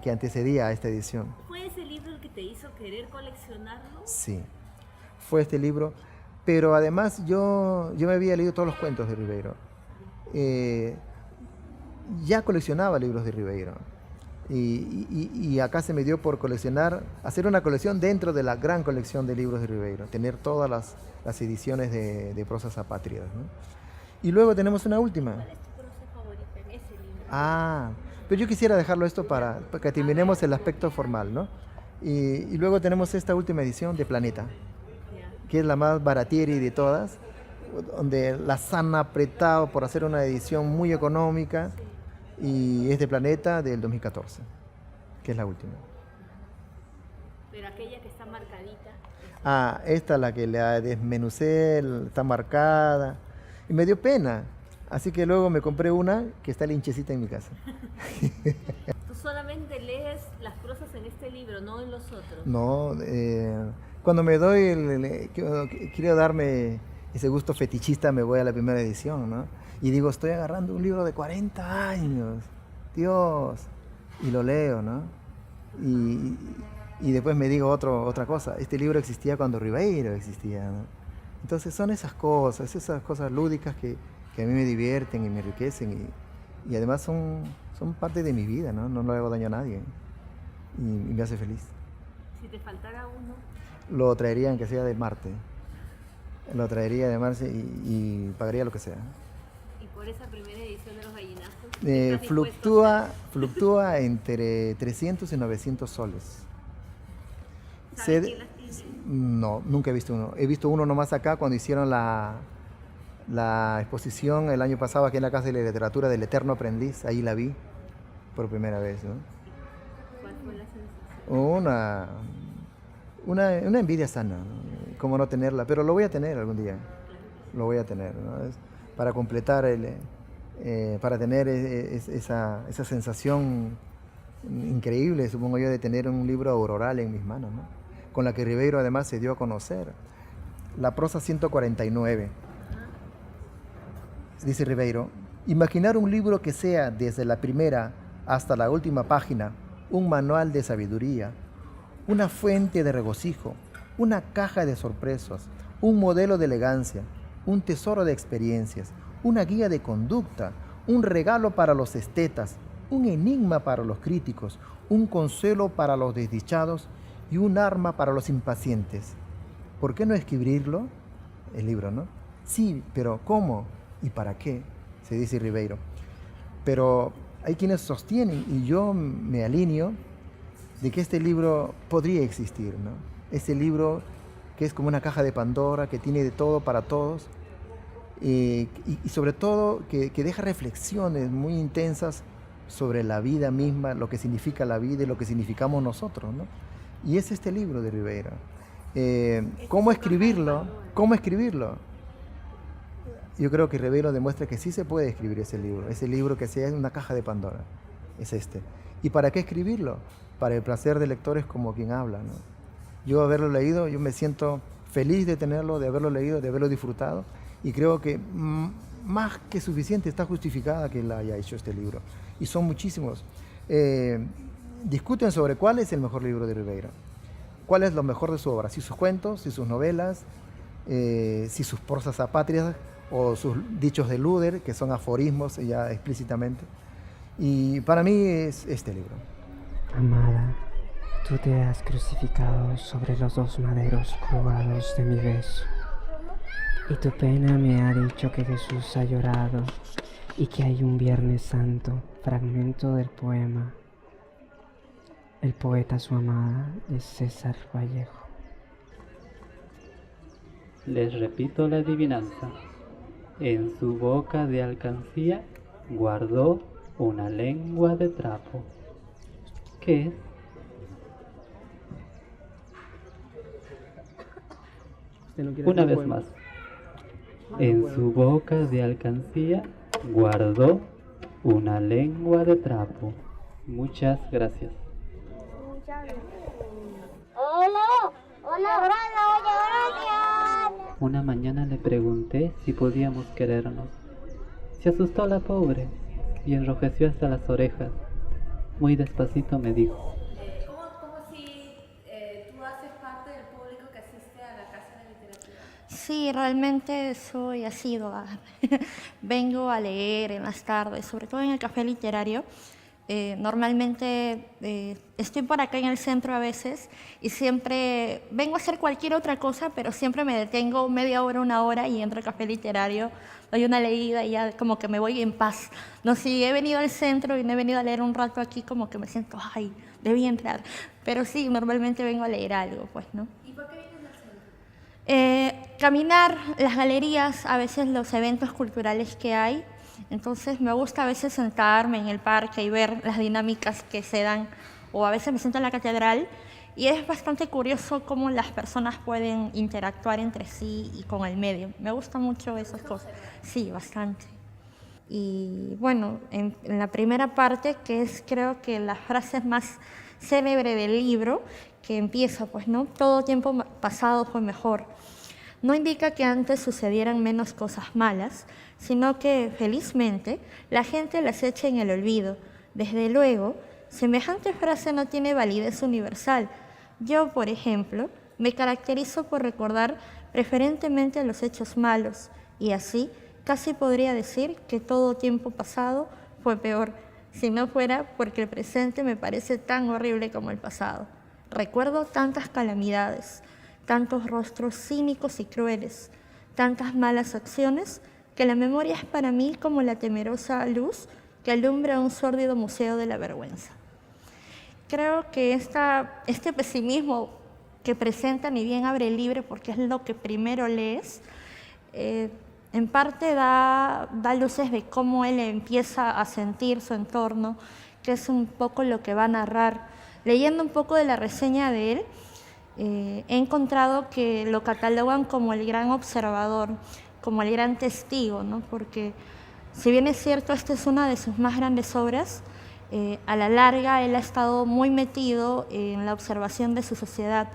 que antecedía a esta edición. ¿Fue ese libro el que te hizo querer coleccionarlo? Sí, fue este libro, pero además yo me había leído todos los cuentos de Ribeiro. Ya coleccionaba libros de Ribeiro. Y acá se me dio por hacer una colección dentro de la gran colección de libros de Ribeiro, tener todas las ediciones de Prosas Apátridas, ¿no? Y luego tenemos una última. ¿Cuál es tu prosa favorita en ese libro? Pero yo quisiera dejarlo esto para que terminemos el aspecto formal, ¿no? Y luego tenemos esta última edición de Planeta, que es la más baratieri de todas, donde las han apretado por hacer una edición muy económica, y es de Planeta del 2014, que es la última. Pero aquella que está marcadita. Esta la que la desmenucé, está marcada, y me dio pena, así que luego me compré una que está linchecita en mi casa. ¿Tú solamente lees las prosas en este libro, no en los otros? No, cuando me doy, quiero darme ese gusto fetichista, me voy a la primera edición, ¿no? Y digo, estoy agarrando un libro de 40 años, Dios, y lo leo, ¿no? Y después me digo otra cosa, este libro existía cuando Ribeiro existía, ¿no? Entonces son esas cosas lúdicas que a mí me divierten y me enriquecen y además son parte de mi vida, ¿no? No le hago daño a nadie y me hace feliz. Si te faltara uno. Lo traería aunque sea de Marte. Lo traería de Marte y pagaría lo que sea. ¿Y por esa primera edición de Los Gallinazos? Fluctúa entre 300 y 900 soles. ¿Sabes quién las tiene? No, nunca he visto uno. He visto uno nomás acá cuando hicieron la exposición el año pasado aquí en la Casa de la Literatura del Eterno Aprendiz. Ahí la vi por primera vez, ¿no? ¿Cuál fue la sensación? Una envidia sana, ¿no? Cómo no tenerla, pero lo voy a tener algún día. Lo voy a tener, ¿no? Es para completar, para tener esa sensación increíble, supongo yo, de tener un libro auroral en mis manos, ¿no? Con la que Ribeiro además se dio a conocer. La prosa 149. Dice Ribeiro, imaginar un libro que sea desde la primera hasta la última página, un manual de sabiduría, una fuente de regocijo, una caja de sorpresas, un modelo de elegancia, un tesoro de experiencias, una guía de conducta, un regalo para los estetas, un enigma para los críticos, un consuelo para los desdichados y un arma para los impacientes. ¿Por qué no escribirlo? El libro, ¿no? Sí, pero ¿cómo? ¿Y para qué? Se dice Ribeiro. Pero hay quienes sostienen, y yo me alineo, de que este libro podría existir, ¿no? Este libro que es como una caja de Pandora, que tiene de todo para todos, y sobre todo que deja reflexiones muy intensas sobre la vida misma, lo que significa la vida y lo que significamos nosotros, ¿no? Y es este libro de Ribeiro. ¿Cómo escribirlo? ¿Cómo escribirlo? Yo creo que Ribeiro demuestra que sí se puede escribir ese libro que sea una caja de Pandora, es este. ¿Y para qué escribirlo? Para el placer de lectores como quien habla, ¿no? Yo haberlo leído, yo me siento feliz de tenerlo, de haberlo leído, de haberlo disfrutado, y creo que más que suficiente está justificada que él haya hecho este libro. Y son muchísimos. Discuten sobre cuál es el mejor libro de Ribeiro, cuál es lo mejor de su obra, si sus cuentos, si sus novelas, si sus prosas apátridas o sus dichos de Luder, que son aforismos ya explícitamente. Y para mí es este libro. Amada, tú te has crucificado sobre los dos maderos curvados de mi beso, y tu pena me ha dicho que Jesús ha llorado y que hay un Viernes Santo, fragmento del poema. El poeta, su amada, es César Vallejo. Les repito la adivinanza. En su boca de alcancía guardó una lengua de trapo. ¿Qué es? Una vez más. En su boca de alcancía guardó una lengua de trapo. Muchas gracias. Hola, gracias. Una mañana le pregunté si podíamos querernos. Se asustó la pobre y enrojeció hasta las orejas. Muy despacito me dijo: ¿Cómo si tú haces parte del público que asiste a la Casa de Literatura? Sí, realmente soy asidua. Vengo a leer en las tardes, sobre todo en el café literario. Normalmente estoy por acá en el centro a veces y siempre vengo a hacer cualquier otra cosa, pero siempre me detengo media hora, una hora y entro al café literario, doy una leída y ya como que me voy en paz. No, si he venido al centro y no he venido a leer un rato aquí, como que me siento, ay, debí entrar. Pero sí, normalmente vengo a leer algo, pues, ¿no? ¿Y por qué vienes al centro? Caminar, las galerías, a veces los eventos culturales que hay. Entonces me gusta a veces sentarme en el parque y ver las dinámicas que se dan, o a veces me siento en la catedral y es bastante curioso cómo las personas pueden interactuar entre sí y con el medio. Me gustan mucho esas cosas. Sí, bastante. Y bueno, en la primera parte, que es creo que la frase más célebre del libro, que empieza, pues, ¿no? Todo tiempo pasado fue mejor. No indica que antes sucedieran menos cosas malas, sino que, felizmente, la gente las echa en el olvido. Desde luego, semejante frase no tiene validez universal. Yo, por ejemplo, me caracterizo por recordar preferentemente los hechos malos, y así casi podría decir que todo tiempo pasado fue peor, si no fuera porque el presente me parece tan horrible como el pasado. Recuerdo tantas calamidades, tantos rostros cínicos y crueles, tantas malas acciones, que la memoria es para mí como la temerosa luz que alumbra un sórdido museo de la vergüenza. Creo que este pesimismo que presenta ni bien abre el libro, porque es lo que primero lees, en parte da luces de cómo él empieza a sentir su entorno, que es un poco lo que va a narrar. Leyendo un poco de la reseña de él, he encontrado que lo catalogan como el gran observador, como el gran testigo, ¿no? Porque si bien es cierto, esta es una de sus más grandes obras, a la larga él ha estado muy metido en la observación de su sociedad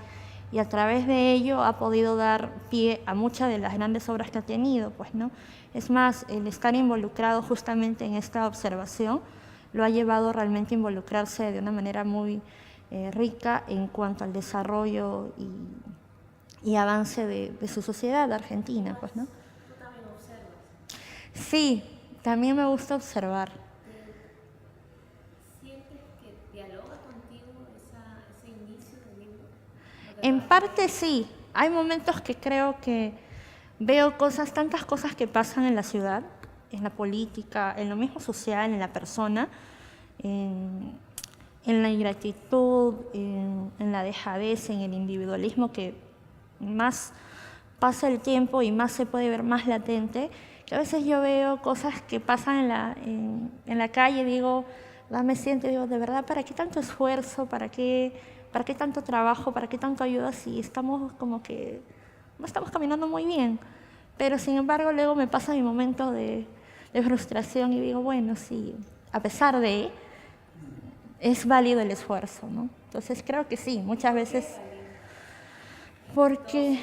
y a través de ello ha podido dar pie a muchas de las grandes obras que ha tenido, pues, ¿no? Es más, el estar involucrado justamente en esta observación lo ha llevado realmente a involucrarse de una manera muy rica en cuanto al desarrollo y avance de su sociedad argentina, pues, ¿no? ¿Tú también observas? Sí, también me gusta observar. ¿Sientes que dialoga contigo ese inicio del libro? En parte sí. Hay momentos que creo que veo cosas, tantas cosas que pasan en la ciudad, en la política, en lo mismo social, en la persona, en la ingratitud, en la dejadez, en el individualismo, que más pasa el tiempo y más se puede ver más latente, que a veces yo veo cosas que pasan en la calle y digo, me siento y digo, de verdad, ¿para qué tanto esfuerzo? ¿Para qué tanto trabajo? ¿Para qué tanto ayuda si estamos como que no estamos caminando muy bien? Pero sin embargo luego me pasa mi momento de frustración y digo, bueno, sí, a pesar de, es válido el esfuerzo, ¿no? Entonces creo que sí, muchas veces, porque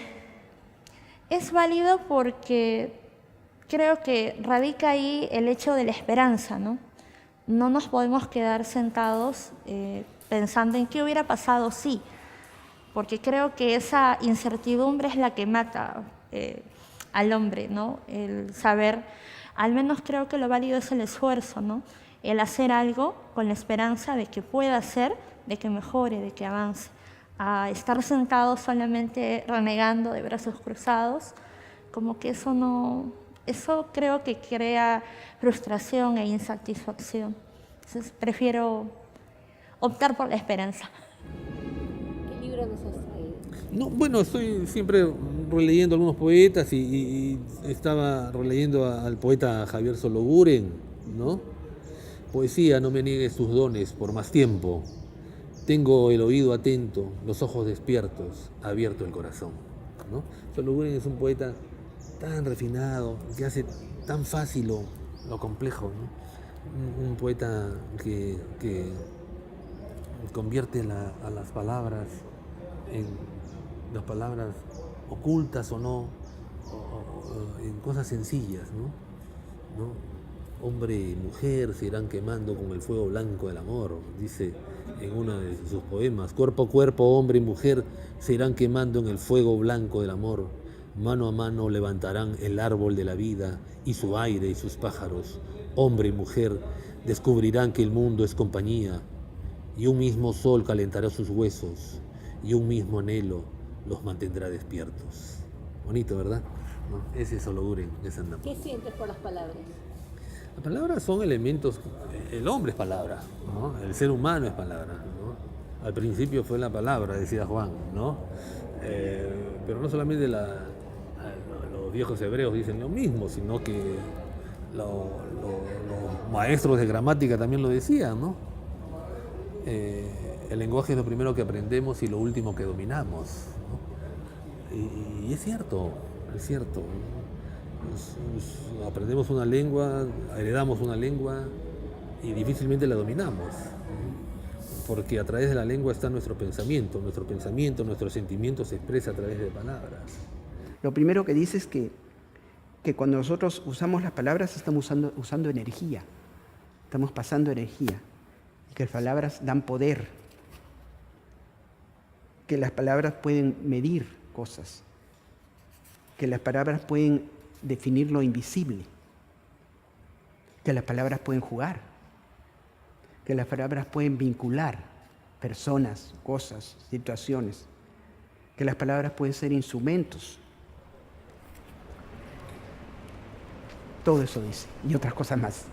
es válido porque creo que radica ahí el hecho de la esperanza, ¿no? No nos podemos quedar sentados pensando en qué hubiera pasado si, porque creo que esa incertidumbre es la que mata al hombre, ¿no? El saber, al menos creo que lo válido es el esfuerzo, ¿no? El hacer algo con la esperanza de que pueda ser, de que mejore, de que avance. A estar sentado solamente renegando de brazos cruzados, como que eso creo que crea frustración e insatisfacción. Entonces prefiero optar por la esperanza. ¿Qué libro nos has traído? No, bueno, estoy siempre releyendo algunos poetas y estaba releyendo al poeta Javier Sologuren, ¿no? Poesía, no me niegues tus dones por más tiempo. tengo el oído atento, los ojos despiertos, abierto el corazón, ¿no? Sologuren es un poeta tan refinado, que hace tan fácil lo complejo, ¿no? Un poeta que convierte a las palabras en las palabras ocultas o no, en cosas sencillas, ¿no? Hombre y mujer se irán quemando con el fuego blanco del amor, dice en uno de sus poemas. Cuerpo a cuerpo, hombre y mujer se irán quemando en el fuego blanco del amor. Mano a mano levantarán el árbol de la vida y su aire y sus pájaros. Hombre y mujer descubrirán que el mundo es compañía y un mismo sol calentará sus huesos y un mismo anhelo los mantendrá despiertos. Bonito, ¿verdad? ¿No? Ese es Sologuren, ese andamos. ¿Qué sientes por las palabras? Las palabras son elementos, el hombre es palabra, ¿no? El ser humano es palabra, ¿no? Al principio fue la palabra, decía Juan, ¿no? Pero no solamente los viejos hebreos dicen lo mismo, sino que los maestros de gramática también lo decían, ¿no? El lenguaje es lo primero que aprendemos y lo último que dominamos, ¿no? Y es cierto, es cierto, ¿no? Aprendemos una lengua, heredamos una lengua y difícilmente la dominamos, porque a través de la lengua está nuestro pensamiento, nuestro sentimiento se expresa a través de palabras. Lo primero que dice es que cuando nosotros usamos las palabras estamos usando energía, estamos pasando energía, y que las palabras dan poder, que las palabras pueden medir cosas, que las palabras pueden definir lo invisible, que las palabras pueden jugar, que las palabras pueden vincular personas, cosas, situaciones, que las palabras pueden ser instrumentos. Todo eso dice, y otras cosas más.